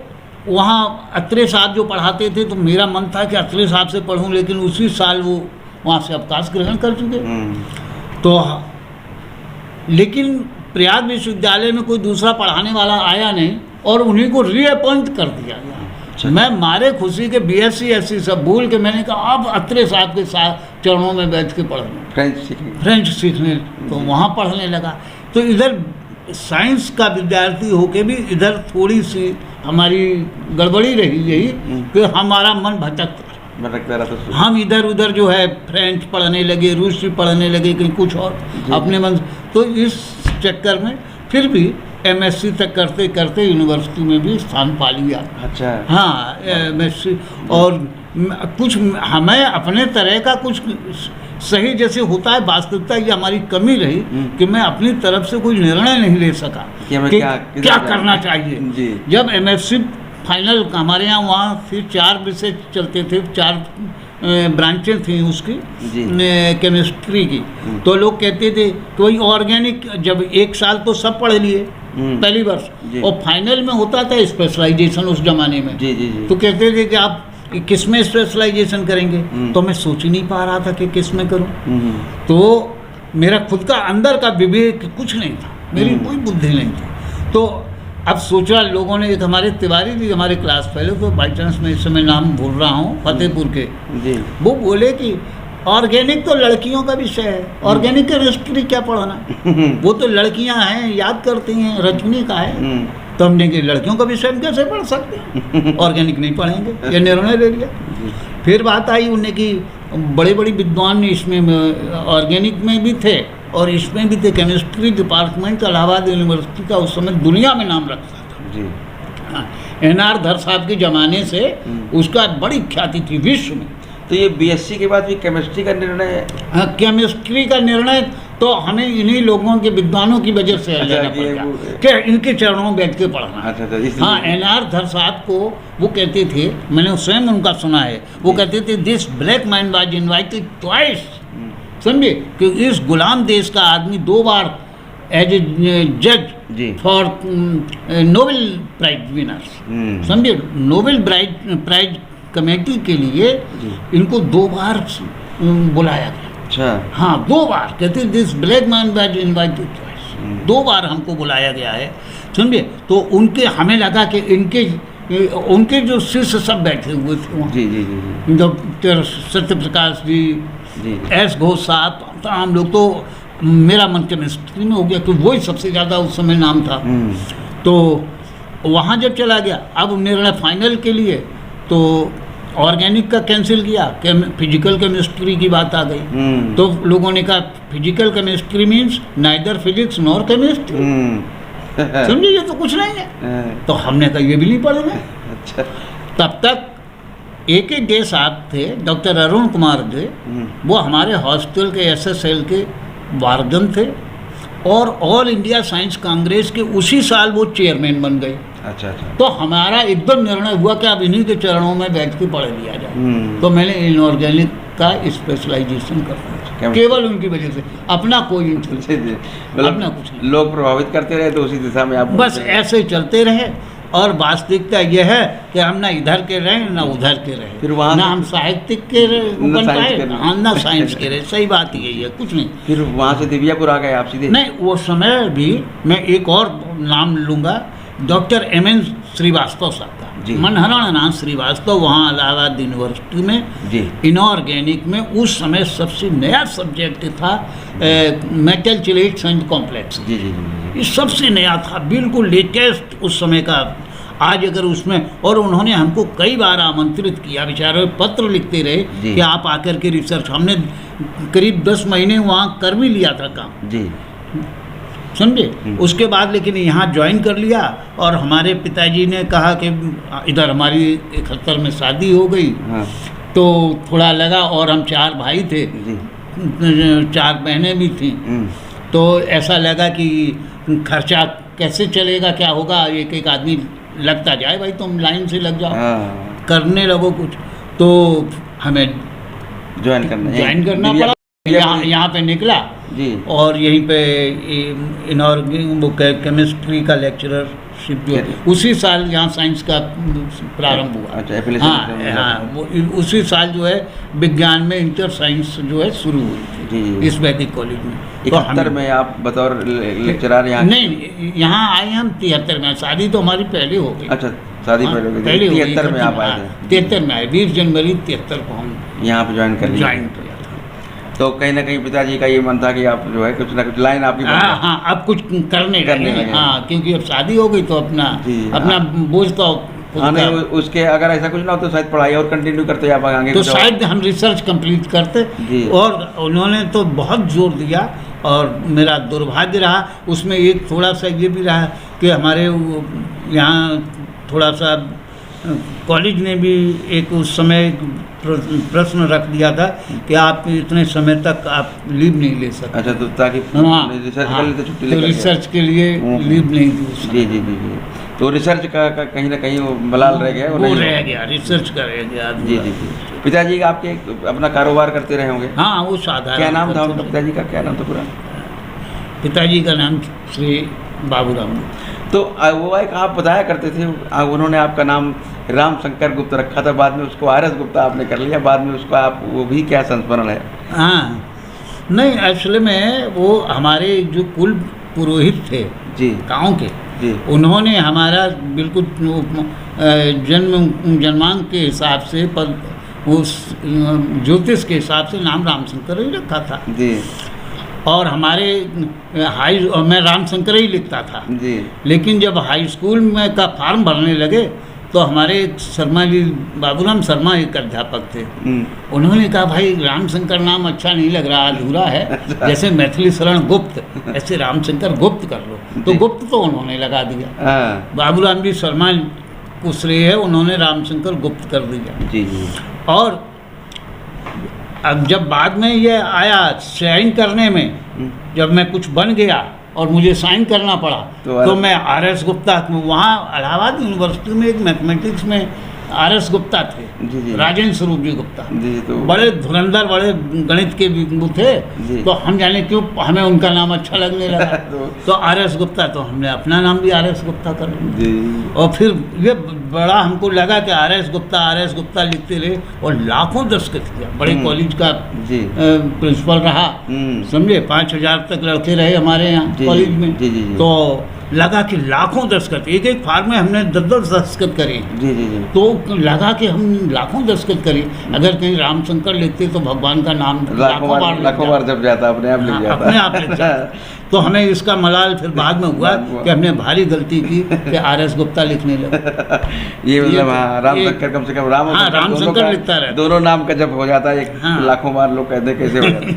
वहाँ अत्रे साहब जो पढ़ाते थे तो मेरा मन था कि अत्रे साहब से पढ़ूं, लेकिन उसी साल वो वहाँ से अवकाश ग्रहण कर चुके। तो लेकिन प्रयाग विश्वविद्यालय में कोई दूसरा पढ़ाने वाला आया नहीं और उन्हीं को रीअपॉइंट कर दिया गया। मैं मारे खुशी के BSc SC सब भूल के मैंने कहा अब अत्रे साहब के साथ चरणों में बैठ के पढ़ूँ, फ्रेंच सीखने। तो वहाँ पढ़ने लगा। तो इधर साइंस का विद्यार्थी होके भी इधर थोड़ी सी हमारी गड़बड़ी रही यही कि हमारा मन भटकता रहा। हम इधर उधर जो है फ्रेंच पढ़ने लगे, रूसी पढ़ने लगे, कहीं कुछ और अपने मन। तो इस चक्कर में फिर भी एमएससी तक करते करते यूनिवर्सिटी में भी स्थान पा लिया। अच्छा। हाँ, एमएससी। और कुछ हमें अपने तरह का कुछ सही जैसे होता है, वास्तविकता ये हमारी कमी रही कि मैं अपनी तरफ से कोई निर्णय नहीं ले सका कि क्या करना चाहिए जी। जब एमएससी फाइनल हमारे यहाँ वहाँ फिर 4 विषय चलते थे, 4 ब्रांचें थी उसकी केमिस्ट्री की। तो लोग कहते थे कि वही ऑर्गेनिक, जब 1 साल तो सब पढ़ लिए पहली वर्ष, और फाइनल में होता था स्पेशलाइजेशन उस जमाने में जी। तो कहते थे कि आप किस में स्पेशलाइजेशन करेंगे। तो मैं सोच ही नहीं पा रहा था कि किस में करूं। तो मेरा खुद का अंदर का विवेक कुछ नहीं था, मेरी कोई बुद्धि नहीं थी। तो अब सोचा लोगों ने, एक हमारे तिवारी जी हमारे क्लास फेलो, तो बाई चांस मैं इस समय नाम भूल रहा हूँ, फतेहपुर के जी, वो बोले कि ऑर्गेनिक तो लड़कियों का विषय है, ऑर्गेनिक केमिस्ट्री क्या पढ़ाना, वो तो लड़कियां हैं याद करती हैं, रचनी का है। तो हमने कि लड़कियों का विषय हम कैसे पढ़ सकते हैं, ऑर्गेनिक नहीं पढ़ेंगे, ये निर्णय ले लिया। फिर बात आई उन्हें कि बड़े बड़े विद्वान इसमें ऑर्गेनिक में भी थे और इसमें भी थे। केमिस्ट्री डिपार्टमेंट इलाहाबाद यूनिवर्सिटी का उस समय दुनिया में नाम रखता था जी। हाँ, NR धर साहब के ज़माने से उसका बड़ी ख्याति थी विश्व में। तो ये बीएससी के बाद भी केमिस्ट्री का निर्णय? हाँ, केमिस्ट्री का निर्णय तो हमें इन्हीं लोगों के विद्वानों की वजह से लेना पड़ता कि इनके चरणों में बैठ के पढ़ना। हाँ, NR धर साहब को वो कहते थे, मैंने स्वयं उनका सुना है, वो कहते थे this black man was invited twice, समझे, कि इस गुलाम देश का आदमी 2 बार एज ए जज फॉर नोबेल प्राइज विनर्स, समझे, नोबेल प्राइज कमेटी के लिए इनको 2 बार बुलाया गया। अच्छा। हाँ, 2 बार, कहते this black man was invited twice, 2 बार हमको बुलाया गया है, समझे। तो उनके हमें लगा कि उनके जो शिष्य सब बैठे हुए थे वहाँ जी, डॉक्टर सत्य प्रकाश जी, एस घोष साहब, तमाम लोग। तो मेरा मन केमिस्ट्री में हो गया कि वही सबसे ज़्यादा उस समय नाम था। तो वहाँ जब चला गया, अब निर्णय फाइनल के लिए तो ऑर्गेनिक का कैंसिल किया, फिजिकल केमिस्ट्री की बात आ गई। तो लोगों ने कहा physical chemistry means neither physics nor chemistry, समझिए, ये तो कुछ नहीं है। तो हमने कहा ये भी नहीं पढ़ना। अच्छा। तब तक एक डे साहब थे, डॉक्टर अरुण कुमार जी, वो हमारे हॉस्टल के SSL के वार्डन थे और ऑल इंडिया साइंस कांग्रेस के उसी साल वो चेयरमैन बन गए। अच्छा। तो हमारा एकदम निर्णय हुआ कि अब इन्हीं के चरणों में बैठ के पढ़ लिया जाए। तो मैंने इनऑर्गेनिक का स्पेशलाइजेशन कर, केवल उनकी वजह से, अपना कोई इंटरेस्ट, अपना कुछ नहीं। लोग प्रभावित करते रहे तो उसी दिशा में आप बस ऐसे चलते रहे। और वास्तविकता यह है कि हम ना इधर के रहे ना उधर के रहे, फिर वहाँ ना हम साहित्यिक के बन पाए ना साइंस के रहे। सही बात यही है, कुछ नहीं। फिर वहाँ से दिव्यापुर आ गए आप सीधे? नहीं, वो समय भी मैं एक और नाम लूँगा, डॉक्टर MN श्रीवास्तव साहब का, मनहरण नाथ श्रीवास्तव, वहाँ इलाहाबाद यूनिवर्सिटी में इनऑर्गेनिक में उस समय सबसे नया सब्जेक्ट था मेटल चिलेट्स एंड कॉम्प्लेक्स। ये सबसे नया था, बिल्कुल लेटेस्ट उस समय का। आज अगर उसमें, और उन्होंने हमको कई बार आमंत्रित किया, बेचारे पत्र लिखते रहे कि आप आकर के रिसर्च, हमने करीब 10 महीने वहाँ कर भी लिया था काम जी, समझे। उसके बाद लेकिन यहाँ ज्वाइन कर लिया और हमारे पिताजी ने कहा कि इधर हमारी 71 में शादी हो गई। हाँ। तो थोड़ा लगा, और हम 4 भाई थे, 4 बहनें भी थीं। तो ऐसा लगा कि खर्चा कैसे चलेगा, क्या होगा, एक आदमी लगता जाए, भाई तुम लाइन से लग जाओ। हाँ। करने लगो कुछ। तो हमें ज्वाइन करना पड़ा, यहाँ पे निकला जी। और यहीं पे केमिस्ट्री का लेक्चररशिप जो है उसी साल यहाँ साइंस का प्रारंभ हुआ। अच्छा। हाँ, वो उसी साल जो है विज्ञान में इंटर साइंस जो है शुरू हुई थी इस वैदिक कॉलेज में। 71 में आप बतौर लेक्चरर यहाँ? नहीं, यहाँ आए हम 73 में। शादी तो हमारी पहले हो गई। अच्छा, शादी पहले हो गई। 73 में आप आए थे? 73 में आए, 20 जनवरी 73 को हम यहाँ पे ज्वाइन कर किया था। तो कहीं ना कहीं पिताजी का ये मन था कि आप जो है कुछ ना कुछ लाइन आपकी हाँ, अब कुछ करने लगे। हाँ, क्योंकि अब शादी हो गई तो अपना बोझ तो हाँ, नहीं उसके अगर ऐसा कुछ ना हो तो शायद पढ़ाई और कंटिन्यू करते आप आगे, तो शायद हम रिसर्च कंप्लीट करते। और उन्होंने तो बहुत जोर दिया, और मेरा दुर्भाग्य रहा उसमें एक थोड़ा सा ये भी रहा कि हमारे यहाँ थोड़ा सा कॉलेज ने भी एक उस समय प्रश्न रख दिया था कि आप इतने समय तक आप लीव नहीं ले सकते। अच्छा, तो ताकि रिसर्च कर लेते, छुट्टी लेकर, रिसर्च के लिए लीव नहीं दी। जी जी जी जी। तो रिसर्च का कहीं ना कहीं वो मलाल रह गया, वो रह गया, रिसर्च का रह गया। जी जी जी। पिताजी आपके अपना कारोबार करते रहे होंगे? हाँ, वो साधारण। क्या नाम था उनका, पिताजी का क्या नाम था पूरा? पिताजी का नाम श्री बाबूराम। तो वो एक आप बताया करते थे, उन्होंने आपका नाम रामशंकर गुप्त रखा था, बाद में उसको आर एस गुप्ता आपने कर लिया, बाद में उसको आप, वो भी क्या संस्मरण है? हाँ, नहीं, एक्चुअली में वो हमारे जो कुल पुरोहित थे जी गाँव के जी, उन्होंने हमारा बिल्कुल जन्मांक के हिसाब से पर उस ज्योतिष के हिसाब से नाम रामशंकर ही रखा था जी। और हमारे मैं रामशंकर ही लिखता था जी। लेकिन जब हाई स्कूल में का फॉर्म भरने लगे तो हमारे शर्मा जी, बाबूराम शर्मा एक अध्यापक थे, उन्होंने कहा भाई रामशंकर नाम अच्छा नहीं लग रहा, अधूरा है, जैसे मैथिली शरण गुप्त ऐसे रामशंकर गुप्त कर लो, तो गुप्त तो उन्होंने लगा दिया। बाबूराम जी शर्मा को श्रेय है, उन्होंने रामशंकर गुप्त कर दिया। जी जी। और अब जब बाद में ये आया साइन करने में, जब मैं कुछ बन गया और मुझे साइन करना पड़ा तो मैं आर एस गुप्ता, वहाँ इलाहाबाद यूनिवर्सिटी में एक मैथमेटिक्स में आर एस गुप्ता थे, राजेंद्र स्वरूप जी गुप्ता, तो बड़े धुरंधर, बड़े गणित के वो थे, तो हम जाने क्यों हमें उनका नाम अच्छा लगने लगा तो आर एस गुप्ता, तो हमने अपना नाम भी आर एस गुप्ता कर लिया। और फिर ये बड़ा हमको लगा कि आर एस गुप्ता लिखते रहे और लाखों दस्तखत किया। बड़े कॉलेज का प्रिंसिपल रहा, समझे, 5000 तक लड़के रहे हमारे यहाँ कॉलेज में, तो लगा कि लाखों दस्तखत, एक एक फार्म में हमने 10-10 दस्तखत करे। जी जी जी। तो लगा कि हम लाखों दस्तखत करें, अगर कहीं रामशंकर लिखते तो भगवान का नाम लाखों बार जब जाता, अपने आप लिख जाता, अपने आप लिख जाता। तो हमें इसका मलाल फिर बाद में हुआ कि हमने भारी गलती की कि आर एस गुप्ता लिखने लगे। ये मतलब रामशंकर, कम से कम रामशंकर लिखता रहे, दोनों नाम का जब हो जाता है, लाखों बार लोग कहते कैसे हो जाता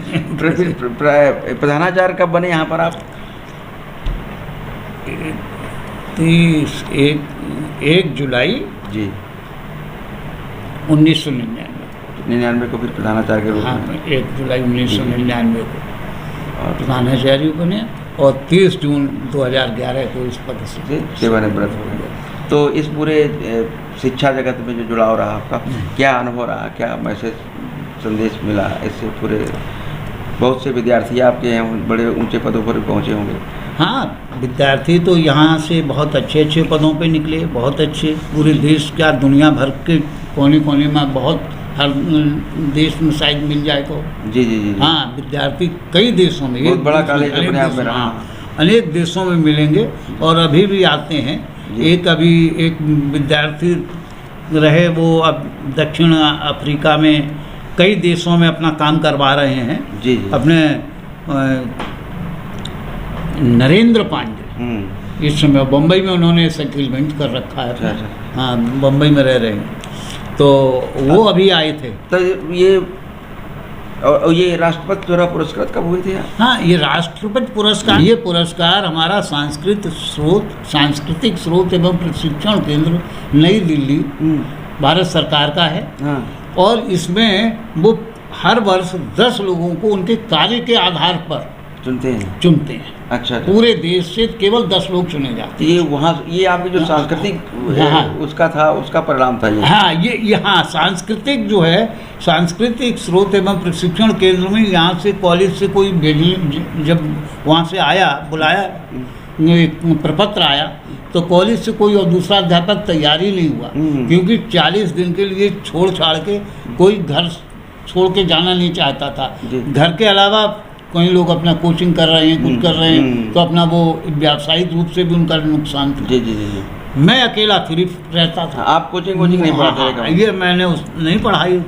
है। प्रधानाचार्य कब बने यहाँ पर आप? 1 जुलाई जी 1999 को फिर प्रधानाचार्य के रूप में। 1 जुलाई 1999 को और प्रधानाचार्य बने, और 30 जून 2011 को इस पद से सेवानिवृत्त हो गए। तो इस पूरे शिक्षा जगत में जो जुड़ाव रहा आपका, क्या अनुभव रहा, क्या मैसेज संदेश मिला इससे? पूरे बहुत से विद्यार्थी आपके यहाँ बड़े ऊंचे पदों पर पहुँचे होंगे। हाँ, विद्यार्थी तो यहाँ से बहुत अच्छे अच्छे पदों पे निकले, बहुत अच्छे, पूरे देश क्या दुनिया भर के कोने कोने में, बहुत हर देश में शायद मिल जाए तो। जी जी जी। हाँ, विद्यार्थी कई देशों में, बहुत बड़ा कॉलेज अपने आप में रहा। हाँ, अनेक देशों में मिलेंगे और अभी भी आते हैं। एक विद्यार्थी रहे, वो अब दक्षिण अफ्रीका में कई देशों में अपना काम करवा रहे हैं। जी जी। अपने नरेंद्र पांडे इस समय बम्बई में उन्होंने सेटलमेंट कर रखा है। अच्छा। हाँ, बम्बई में रह रहे हैं, तो वो अभी आए थे। तो ये राष्ट्रपति द्वारा पुरस्कृत कब हुए थे? हाँ, ये राष्ट्रपति पुरस्कार, ये पुरस्कार हमारा सांस्कृतिक स्रोत एवं प्रशिक्षण केंद्र नई दिल्ली भारत सरकार का है। हाँ। और इसमें वो हर वर्ष 10 लोगों को उनके कार्य के आधार पर चुनते हैं। अच्छा। पूरे देश से केवल 10 लोग चुने जाते हैं। ये वहाँ, ये आपकी जो सांस्कृतिक उसका था, उसका परिणाम था ये। हाँ, ये यहाँ सांस्कृतिक जो है, सांस्कृतिक स्रोत एवं प्रशिक्षण केंद्र में यहाँ से कॉलेज से कोई भेजने, जब वहाँ से आया, बुलाया, एक प्रपत्र आया, तो कॉलेज से कोई और दूसरा अध्यापक तैयार ही नहीं हुआ, क्योंकि 40 दिन के लिए छोड़ छाड़ के कोई घर छोड़ के जाना नहीं चाहता था। घर के अलावा कई लोग अपना कोचिंग कर रहे हैं, कुछ कर रहे हैं, तो अपना वो व्यावसायिक रूप से भी उनका नुकसान था। जी जी जी। मैं अकेला फ्री रहता था। आप कोचिंग नहीं पढ़ाते? ये मैंने नहीं पढ़ाई।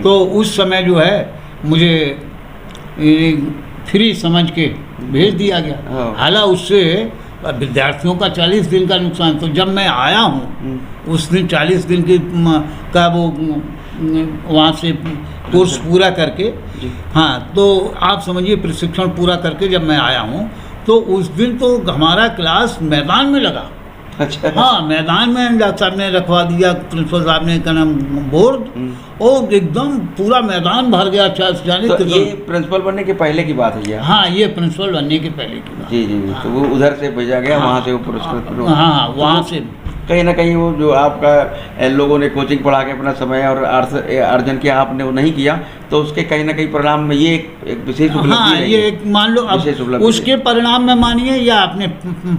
तो उस समय जो है मुझे फ्री समझ के भेज दिया गया। हाँ। हालांकि उससे विद्यार्थियों का 40 दिन का नुकसान। तो जब मैं आया हूँ उस दिन 40 दिन की का वो वहाँ से कोर्स पूरा करके, हाँ, तो आप समझिए प्रशिक्षण पूरा करके जब मैं आया हूँ तो उस दिन तो हमारा क्लास मैदान में लगा। अच्छा। हाँ, मैदान में डॉक्टर साहब ने रखवा दिया, प्रिंसिपल साहब ने क्या नाम बोर्ड, और एकदम पूरा मैदान भर गया। अच्छा जाने तो ये प्रिंसिपल बनने के पहले की बात है? हाँ, ये प्रिंसिपल बनने के पहले की बात। जी जी जी। तो वो उधर से भेजा गया, वहाँ से वो पुरस्कृत। हाँ, वहाँ से कहीं ना कहीं वो जो आपका लोगों ने कोचिंग पढ़ा के अपना समय और अर्जन किया, आपने वो नहीं किया, तो उसके कहीं ना कहीं परिणाम में ये एक विशेष उपलब्धि हाँ, है। ये एक मान लो अब उसके परिणाम में मानिए या अपने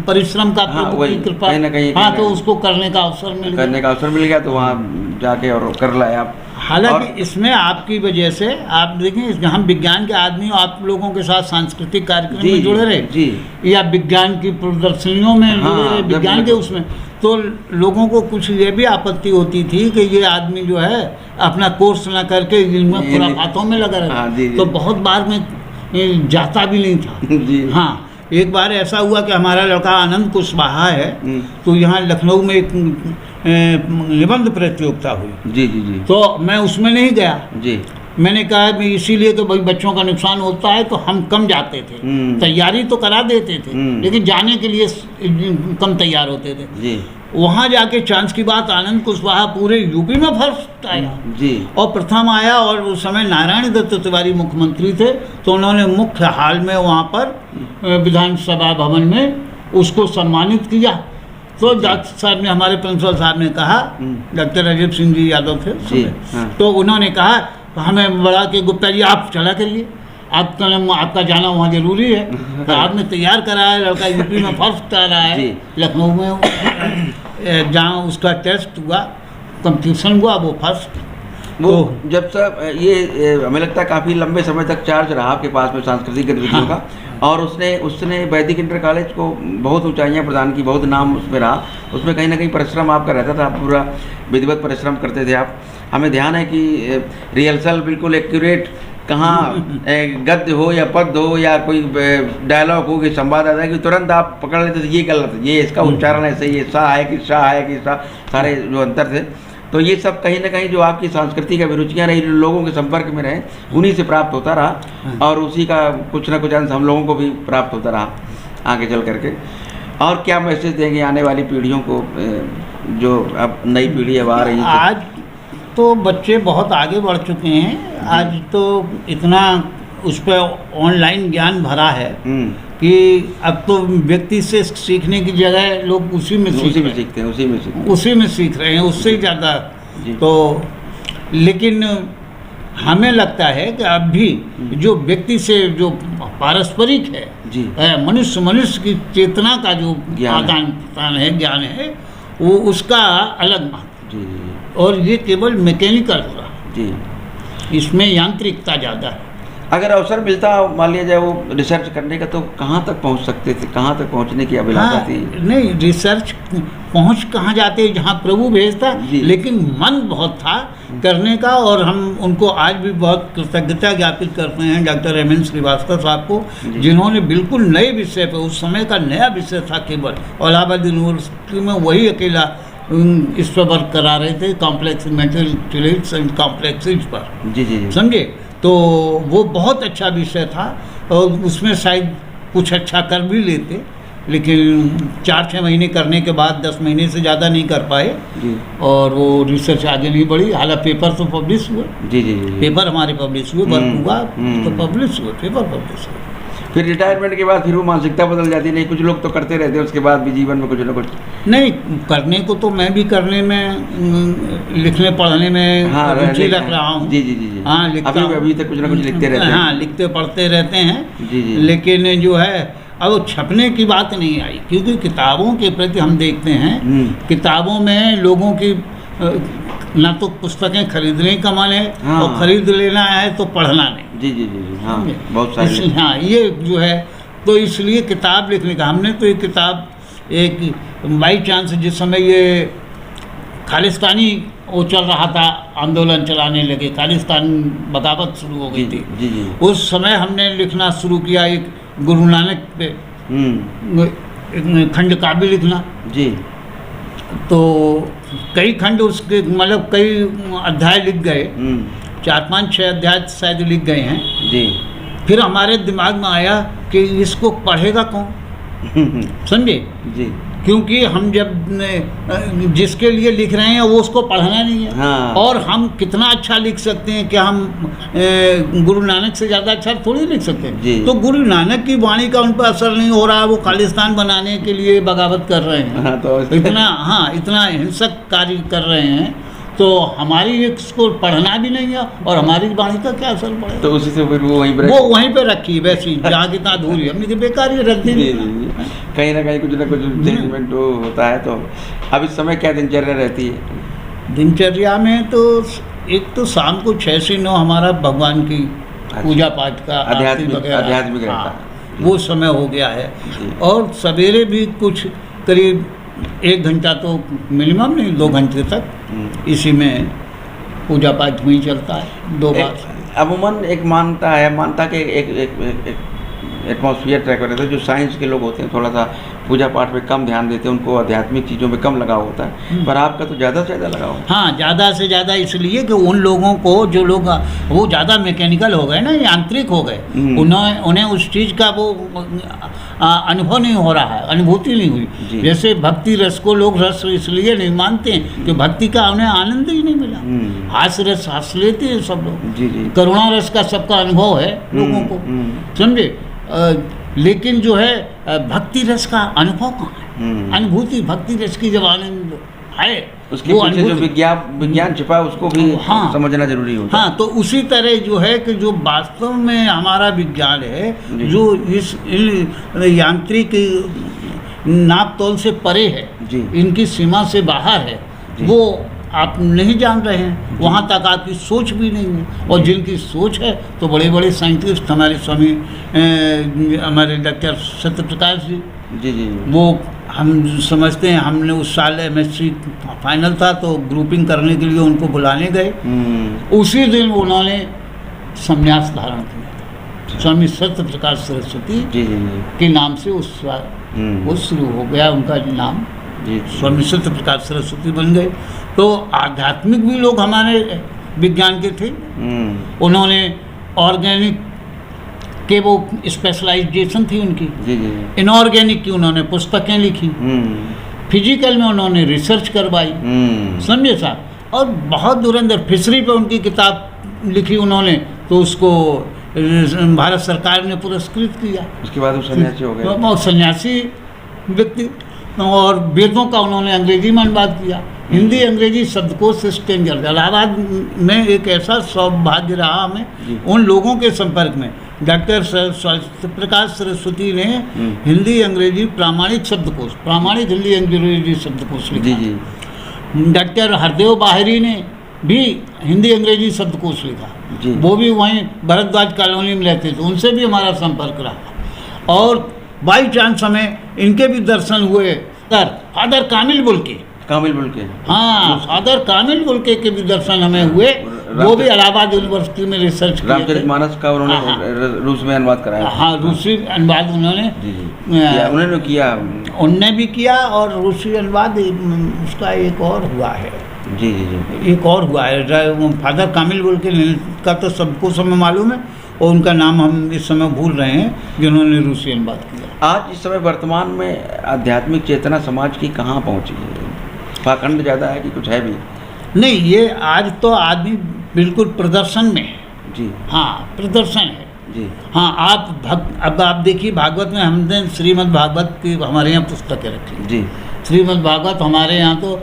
परिश्रम का प्रभु की कृपा, कहीं ना कहीं हाँ, तो उसको करने का अवसर मिल गया, तो वहाँ जाके और कर लाए आप। हालांकि इसमें आपकी वजह से आप देखें, हम विज्ञान के आदमी आप लोगों के साथ सांस्कृतिक कार्यक्रम में जुड़े रहे या विज्ञान की प्रदर्शनियों में जुड़े रहे, विज्ञान के उसमें, तो लोगों को कुछ ये भी आपत्ति होती थी कि ये आदमी जो है अपना कोर्स ना करके इनमें खुराफातों में लगा रहा। तो बहुत बार में जाता भी नहीं था। हाँ, एक बार ऐसा हुआ कि हमारा लड़का आनंद कुशवाहा है, तो यहाँ लखनऊ में एक निबंध प्रतियोगिता हुई। जी जी जी। तो मैं उसमें नहीं गया जी। मैंने कहा इसीलिए तो भाई बच्चों का नुकसान होता है, तो हम कम जाते थे, तैयारी तो करा देते थे लेकिन जाने के लिए कम तैयार होते थे जी। वहाँ जाके चांस की बात, आनंद कुशवाहा पूरे यूपी में फर्स्ट आया जी, और प्रथम आया। और उस समय नारायण दत्त तिवारी मुख्यमंत्री थे, तो उन्होंने मुख्य हाल में वहाँ पर विधानसभा भवन में उसको सम्मानित किया। तो डॉक्टर साहब ने, हमारे प्रिंसिपल साहब ने कहा, डॉक्टर अजय सिंह जी यादव थे जी, हाँ। तो उन्होंने कहा हमें बड़ा कि गुप्ता जी आप चला करिए, आपका जाना वहाँ जरूरी है। तो आपने तैयार कराया, लड़का यूपी में फर्स्ट आ रहा है, लखनऊ में जहाँ उसका टेस्ट हुआ, कंपटीशन हुआ, वो फर्स्ट। वो तो जब तक ये हमें लगता है काफ़ी लंबे समय तक चार्ज रहा आपके पास में सांस्कृतिक गतिविधियों का, और उसने वैदिक इंटर कॉलेज को बहुत ऊंचाइयां प्रदान की, बहुत नाम उसमें रहा। उसमें कहीं ना कहीं परिश्रम आपका रहता था, आप पूरा विधिवत परिश्रम करते थे आप। हमें ध्यान है कि रिहर्सल बिल्कुल एक्यूरेट, कहाँ गद्य हो या पद्य हो या कोई डायलॉग हो कि संवाद आता है कि तुरंत आप पकड़ लेते थे, ये गलत है, ये इसका उच्चारण ऐसे, ये सा है कि शाह है कि सा, सारे जो अंतर थे। तो ये सब कहीं ना कहीं जो आपकी सांस्कृतिक अभिरुचियाँ रही, लोगों के संपर्क में रहे, उन्हीं से प्राप्त होता रहा, और उसी का कुछ ना कुछ अंश हम लोगों को भी प्राप्त होता रहा आगे चल करके। और क्या मैसेज देंगे आने वाली पीढ़ियों को, जो अब नई पीढ़ी अब आ रही है? आज तो बच्चे बहुत आगे बढ़ चुके हैं, आज तो इतना उस पर ऑनलाइन ज्ञान भरा है कि अब तो व्यक्ति से सीखने की जगह लोग उसी में सीखते हैं, उसी में सीख रहे हैं, उससे ज़्यादा। तो लेकिन हमें लगता है कि अब भी जो व्यक्ति से जो पारस्परिक है, मनुष्य की चेतना का जो आदान प्रदान है, ज्ञान है, वो उसका अलग महत्व, और ये केवल मैकेनिकल हो रहा जी, इसमें यांत्रिकता ज़्यादा है। अगर अवसर मिलता, मान लिया जाए वो रिसर्च करने का, तो कहाँ तक पहुँच सकते थे, कहाँ तक पहुँचने की अभिलाषा थी? नहीं, रिसर्च पहुँच कहाँ जाते, जहाँ प्रभु भेजता, लेकिन मन बहुत था करने का। और हम उनको आज भी बहुत कृतज्ञता ज्ञापित करते हैं डॉक्टर एम एन श्रीवास्तव साहब को, जिन्होंने बिल्कुल नए विषय पर, उस समय का नया विषय था केवल, इलाहाबाद यूनिवर्सिटी में वही अकेला इस पर वर्क करा रहे थे, कॉम्प्लेक्स मेटेरियल्स एंड कॉम्प्लेक्सेज पर जी, समझे। तो वो बहुत अच्छा विषय था, और उसमें शायद कुछ अच्छा कर भी लेते, लेकिन 4-6 महीने करने के बाद 10 महीने से ज़्यादा नहीं कर पाए जी, और वो रिसर्च आगे नहीं बढ़ी। हालांकि पेपर तो पब्लिश हुए जी, पेपर हमारे पब्लिश हुए, वर्क हुआ तो पब्लिश हुए, पेपर पब्लिश हुए। फिर रिटायरमेंट के बाद फिर वो मानसिकता बदल जाती नहीं? कुछ लोग तो करते रहते हैं उसके बाद भी जीवन में कुछ ना कुछ। नहीं, करने को तो मैं भी करने में, लिखने पढ़ने में रुचि रख रहा हूँ जी। हाँ, अभी तक कुछ ना कुछ लिखते रहते हैं। हाँ, लिखते पढ़ते रहते हैं जी। लेकिन जो है अब छपने की बात नहीं आई, क्योंकि किताबों के प्रति हम देखते हैं, किताबों में लोगों की ना तो पुस्तकें खरीदने का मन है, और खरीद लेना है तो पढ़ना नहीं जी। हाँ, बहुत सारी। हाँ, ये जो है, तो इसलिए किताब लिखने का, हमने तो एक किताब, एक बाई चांस जिस समय ये खालिस्तानी वो चल रहा था, आंदोलन चलाने लगे, खालिस्तान बगावत शुरू हो गई थी। जी जी। उस समय हमने लिखना शुरू किया, एक गुरु नानक पे खंड काव्य लिखना जी। तो कई खंड उसके मतलब कई अध्याय लिख गए, 4-5-6 अध्याय शायद लिख गए हैं जी। फिर हमारे दिमाग में आया कि इसको पढ़ेगा कौन, समझे जी। क्योंकि हम जब जिसके लिए लिख रहे हैं वो उसको पढ़ना नहीं है। हाँ। और हम कितना अच्छा लिख सकते हैं कि हम गुरु नानक से ज़्यादा अच्छा थोड़ी लिख सकते हैं। तो गुरु नानक की वाणी का उन पर असर नहीं हो रहा है, वो खालिस्तान बनाने के लिए बगावत कर रहे हैं। हाँ, तो इतना हिंसक कार्य कर रहे हैं, तो हमारी इसको पढ़ना भी नहीं है और हमारी वाणी का क्या असर पड़ेगा। तो उसी से फिर वो वहीं पे रखी वैसी जहाँ कितना दूर है, हमने बेकार ही रख दी। कहीं ना कहीं कुछ ना कुछ चेंजमेंट होता है। तो अब इस समय क्या दिनचर्या रहती है? दिनचर्या में तो एक तो शाम को 6 से 9 हमारा भगवान की पूजा पाठ का आध्यात्मिक रहता है, वो समय हो गया है। और सवेरे भी कुछ करीब 1 घंटा तो मिनिमम नहीं, 2 घंटे तक इसी में पूजा पाठ में ही चलता है। 2 बार अमूमन एक मानता कि एक एटमॉस्फेयर ट्रैक रहता है। जो साइंस के लोग होते हैं थोड़ा सा पूजा पाठ पे कम ध्यान देते हैं, उनको आध्यात्मिक चीज़ों में कम लगाव होता है, पर आपका तो ज़्यादा से ज़्यादा लगाव है। हाँ, ज़्यादा से ज़्यादा इसलिए कि उन लोगों को जो लोग वो ज़्यादा मैकेनिकल हो गए ना, यांत्रिक हो गए, उन्हें उस चीज़ का वो अनुभव नहीं हो रहा है, अनुभूति नहीं हुई। जैसे भक्ति रस को लोग रस इसलिए नहीं मानते हैं कि भक्ति का उन्हें आनंद ही नहीं मिला। हास्य रस हंस लेते हैं सब लोग, करुणा रस का सबका अनुभव है लोगों को, समझे। लेकिन जो है भक्ति रस का अनुभव कहाँ है? अनुभूति भक्ति रस की जब आनंद है, उसके पीछे जो विज्ञान छिपा है उसको भी समझना जरूरी होता है। हाँ, तो उसी तरह जो है कि जो वास्तव में हमारा विज्ञान है, जो इस यांत्रिक नाप तोल से परे है, इनकी सीमा से बाहर है, वो आप नहीं जान रहे हैं, वहाँ तक आपकी सोच भी नहीं है। और जिनकी सोच है तो बड़े बड़े साइंटिस्ट हमारे स्वामी हमारे डॉक्टर सत्यप्रकाश जी, वो हम समझते हैं, हमने उस साल MSc फाइनल था तो ग्रुपिंग करने के लिए उनको बुलाने गए। उसी दिन उन्होंने संन्यास धारण किया, स्वामी सत्यप्रकाश सरस्वती के नाम से वो शुरू हो गया उनका नाम, स्वामी सत्यप्रकाश सरस्वती बन गए। तो आध्यात्मिक भी लोग हमारे विज्ञान के थे। उन्होंने ऑर्गेनिक के वो स्पेशलाइजेशन थी उनकी, इनऑर्गेनिक की उन्होंने पुस्तकें लिखी, फिजिकल में उन्होंने रिसर्च करवाई, समझे साहब। और बहुत धुरंधर फिशरी पे उनकी किताब लिखी उन्होंने, तो उसको भारत सरकार ने पुरस्कृत किया। उसके बाद वो सन्यासी हो गए, बहुत सन्यासी व्यक्ति। और वेदों का उन्होंने अंग्रेजी में अनुवाद किया, हिंदी अंग्रेजी शब्दकोश से स्ट्रेंजर। इलाहाबाद में एक ऐसा सौभाग्य रहा हमें उन लोगों के संपर्क में। डॉक्टर सत्यप्रकाश सरस्वती ने हिंदी अंग्रेजी प्रामाणिक शब्दकोश, प्रामाणिक हिंदी अंग्रेजी शब्दकोश लिखा। डॉक्टर हरदेव बाहरी ने भी हिंदी अंग्रेजी शब्दकोश लिखा, वो भी वहीं भरद्वाज कॉलोनी में रहते थे, उनसे भी हमारा संपर्क रहा। और बाई चांस हमें इनके भी दर्शन हुए, फादर कामिल बुल्के, हाँ, फादर कामिल बुल्के के भी दर्शन हमें हुए। वो भी इलाहाबाद यूनिवर्सिटी में रिसर्च किया, रामचरितमानस का उन्होंने रूस में अनुवाद कराया। हाँ, रूसी अनुवाद उन्होंने किया, उनने भी किया। और रूसी अनुवाद उसका एक और हुआ है, एक और हुआ है, फादर कामिल बुल्के का तो सबको समय मालूम है, और उनका नाम हम इस समय भूल रहे हैं, जिन्होंने रूसी अनुवाद किया। आज इस समय वर्तमान में आध्यात्मिक चेतना समाज की कहाँ पहुँची है? पाखंड ज़्यादा है कि कुछ है भी? नहीं, ये आज तो आदमी बिल्कुल प्रदर्शन में है जी। हाँ, प्रदर्शन है जी। हाँ, अब आप देखिए, भागवत में हमने श्रीमद् भागवत की हमारे यहाँ पुस्तकें रखी जी। श्रीमद् भागवत हमारे यहाँ तो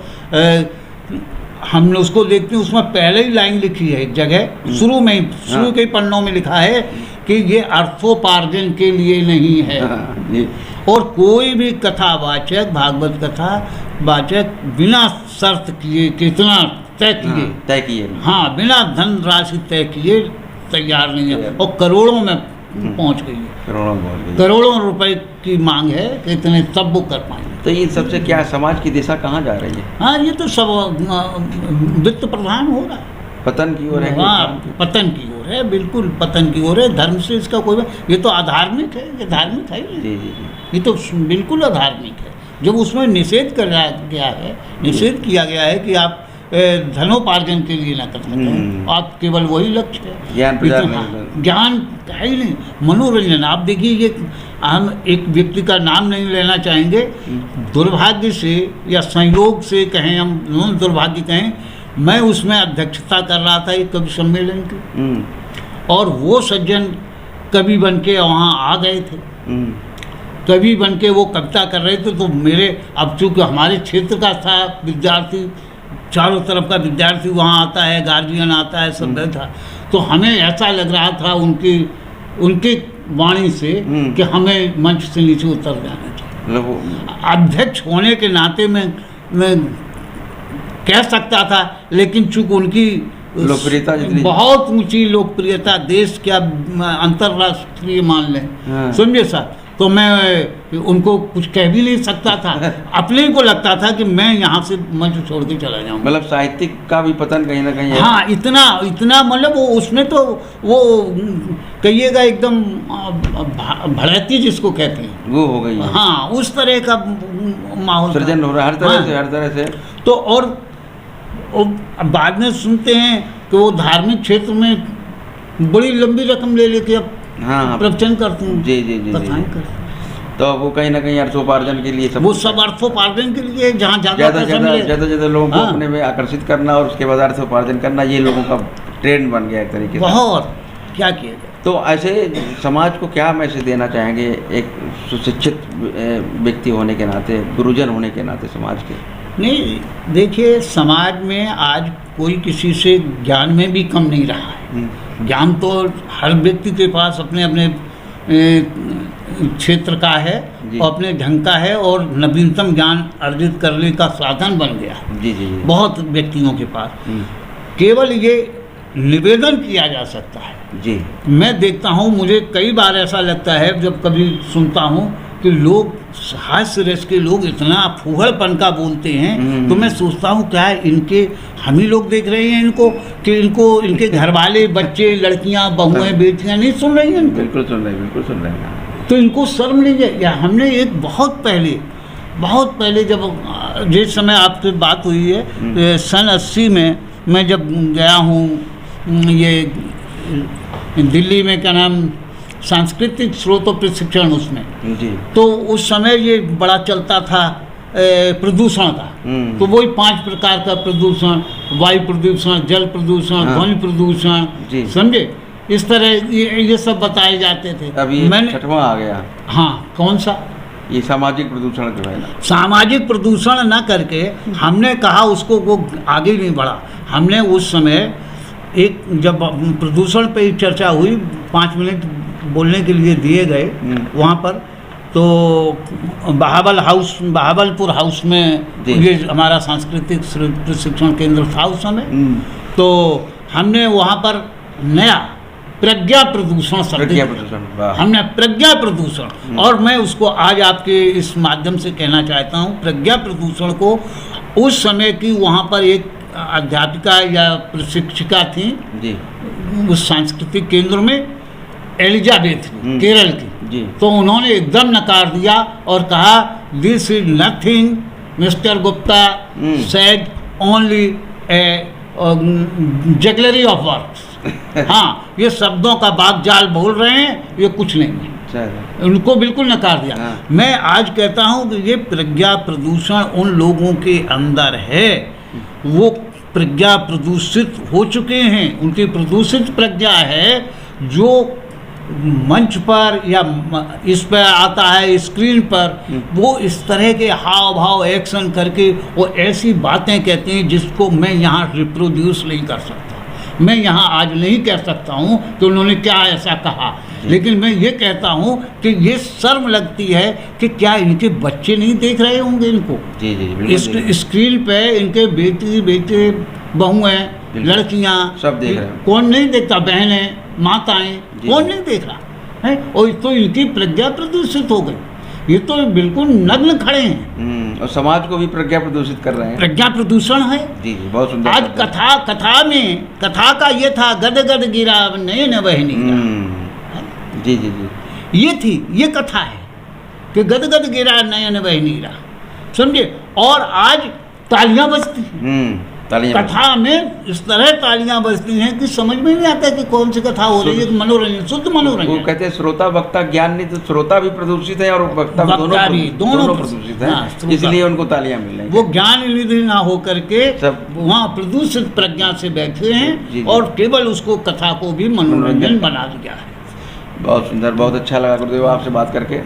हमने उसको देखते हैं, उसमें पहले ही लाइन लिखी है एक जगह, शुरू में ही, शुरू के पन्नों में लिखा है कि ये अर्थोपार्जन के लिए नहीं है। और कोई भी कथावाचक, भागवत कथा वाचक बिना शर्त किए, कितना तय किए, हाँ, बिना धन राशि तय किए तैयार नहीं है। और करोड़ों में पहुंच गई है, करोड़ों पहुंच गई, करोड़ों रुपए की मांग है कि इतने तब वो कर पाएंगे। तो इन सबसे क्या समाज की दिशा कहाँ जा रही है? हाँ, ये तो सब वित्त प्रधान हो रहा है, पतन की ओर है। हाँ, पतन की ओर है, बिल्कुल पतन की ओर है। धर्म से इसका कोई, ये तो अधार्मिक है, ये धार्मिक है ही नहीं। ये तो बिल्कुल अधार्मिक है। जब उसमें निषेध कर गया है, निषेध किया गया है कि आप धनोपार्जन के लिए ना कर सकते, आप केवल वही लक्ष्य है, ज्ञान है ही नहीं, मनोरंजन। आप देखिए, ये हम एक व्यक्ति का नाम नहीं लेना चाहेंगे, दुर्भाग्य से या संयोग से कहें, हम दुर्भाग्य कहें, मैं उसमें अध्यक्षता कर रहा था एक कवि सम्मेलन की, और वो सज्जन कवि बन के वहाँ आ गए थे, कवि बन के वो कविता कर रहे थे। तो मेरे, अब चूँकि हमारे क्षेत्र का था विद्यार्थी, चारों तरफ का विद्यार्थी वहाँ आता है, गार्जियन आता है, सब था, तो हमें ऐसा लग रहा था उनकी वाणी से कि हमें मंच से नीचे उतर जाना चाहिए। अध्यक्ष होने के नाते मैं कह सकता था, लेकिन चूँकि उनकी लोकप्रियता, बहुत ऊंची लोकप्रियता, देश क्या अंतर्राष्ट्रीय मान लें, समझे साहब, तो मैं उनको कुछ कह भी नहीं सकता था। अपने को लगता था कि मैं यहाँ से मंच छोड़ के चला जाऊँ। मतलब साहित्यिक का भी पतन कहीं ना कहीं है। हाँ, इतना मतलब वो उसमें तो वो कहिएगा एकदम भड़ैती जिसको कहते हैं, वो हो गई है। हाँ, उस तरह का माहौल सृजन हो रहा है हर तरह से। तो और बाद में सुनते हैं कि वो धार्मिक क्षेत्र में बड़ी लंबी रकम ले लेके अब प्रवचन करते हैं, जी जी जी, कथाएं करते हैं। तो वो कहीं ना कहीं अर्थोपार्जन के लिए वो सब अर्थोपार्जन के लिए, जहाँ ज़्यादा लोगों को अपने में आकर्षित करना और उसके बाद अर्थोपार्जन करना, ये लोगों का ट्रेंड बन गया एक तरीके से। बहुत क्या किया जाए। तो ऐसे समाज को क्या मैसेज देना चाहेंगे, एक सुशिक्षित व्यक्ति होने के नाते, गुरुजन होने के नाते समाज के? नहीं, देखिए, समाज में आज कोई किसी से ज्ञान में भी कम नहीं रहा है। ज्ञान तो हर व्यक्ति के पास अपने अपने क्षेत्र का है और अपने ढंग का है, और नवीनतम ज्ञान अर्जित करने का साधन बन गया है जी जी, बहुत व्यक्तियों के पास। केवल ये निवेदन किया जा सकता है जी। मैं देखता हूँ, मुझे कई बार ऐसा लगता है जब कभी सुनता हूँ कि लोग हास्य रस के लोग इतना फूहड़पन का बोलते हैं, तो मैं सोचता हूँ क्या इनके, हम ही लोग देख रहे हैं इनको, कि इनके घर वाले, बच्चे, लड़कियाँ, बहुएं, बेटियाँ नहीं सुन रही हैं? बिल्कुल सुन रहे हैं। तो इनको शर्म नहीं है? या हमने एक बहुत पहले जब जिस समय आपसे बात हुई है, सन 80 में मैं जब गया हूँ ये दिल्ली में, क्या नाम, सांस्कृतिक स्रोत और प्रशिक्षण, उसमें जी, तो उस समय ये बड़ा चलता था प्रदूषण का। तो वही 5 प्रकार का प्रदूषण, वायु प्रदूषण, जल प्रदूषण, ध्वनि प्रदूषण, समझे, इस तरह ये सब बताए जाते थे। अभी मैंने 6वां आ गया। हाँ, कौन सा? ये सामाजिक प्रदूषण जो है ना, सामाजिक प्रदूषण न करके हमने कहा उसको, वो आगे नहीं बढ़ा। हमने उस समय एक, जब प्रदूषण पे चर्चा हुई, 5 मिनट बोलने के लिए दिए गए वहाँ पर, तो बहावलपुर हाउस में ये हमारा सांस्कृतिक प्रशिक्षण केंद्र था उस समय। तो हमने वहाँ पर नया प्रज्ञा प्रदूषण शब्द, हमने प्रज्ञा प्रदूषण, और मैं उसको आज आपके इस माध्यम से कहना चाहता हूँ, प्रज्ञा प्रदूषण को उस समय की वहाँ पर एक अध्यापिका या प्रशिक्षिका थी जी, उस सांस्कृतिक केंद्र में, एलिजाबेथ, केरल की, तो उन्होंने एकदम नकार दिया और कहा, this is nothing mister Gupta said, only jugglery of words. हाँ, ये शब्दों का बागजाल बोल रहे हैं, ये कुछ नहीं है। उनको बिल्कुल नकार दिया। मैं आज कहता हूँ कि ये प्रज्ञा प्रदूषण उन लोगों के अंदर है, वो प्रज्ञा प्रदूषित हो चुके हैं, उनकी प्रदूषित प्रज्ञा है, जो मंच पर या इस पर आता है, स्क्रीन पर, वो इस तरह के हाव भाव एक्शन करके वो ऐसी बातें कहते हैं जिसको मैं यहाँ रिप्रोड्यूस नहीं कर सकता। मैं यहाँ आज नहीं कह सकता हूँ कि उन्होंने क्या ऐसा कहा, लेकिन मैं ये कहता हूँ कि ये शर्म लगती है कि क्या इनके बच्चे नहीं देख रहे होंगे इनको? जी, स्क्रीन पे इनके बेटे, बहुएं, लड़कियाँ सब देख रहे हैं। कौन नहीं देखता? बहनें, माताएं, कौन नहीं देख रहा है, और तो इनकी प्रज्ञा प्रदूषित हो गई। ये तो बिल्कुल नग्न खड़े हैं और समाज को भी प्रज्ञा प्रदूषित कर रहे हैं। प्रज्ञा प्रदूषण है। जी जी, बहुत सुंदर। आज कथा में कथा का ये था, गद गद गिरा नयन वह नीरा। जी जी जी, ये थी, ये कथा है कि गद गद गिरा नयन वह नीरा, समझे। और आज तालियां बजती हैं कथा में, इस तरह तालियां बजती हैं कि समझ में नहीं आता कि कौन सी कथा हो रही है। मनोरंजन, शुद्ध मनोरंजन। वो कहते हैं श्रोता वक्ता ज्ञान नहीं, तो श्रोता भी प्रदूषित है और वक्ता भी दोनों प्रदूषित है, इसलिए उनको तालियां मिल रही हैं। वो ज्ञान निधि ना हो करके सब वहाँ प्रदूषित प्रज्ञा से बैठे हैं और केवल उसको कथा को भी मनोरंजन बना दिया है। बहुत सुंदर, बहुत अच्छा लगा गुरुदेव आपसे बात करके,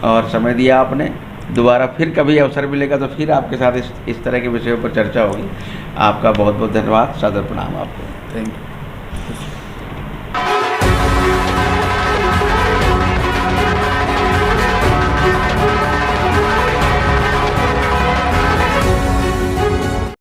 और समय दिया आपने। दोबारा फिर कभी अवसर मिलेगा तो फिर आपके साथ इस तरह के विषयों पर चर्चा होगी। आपका बहुत बहुत धन्यवाद, सादर प्रणाम आपको। Thank you.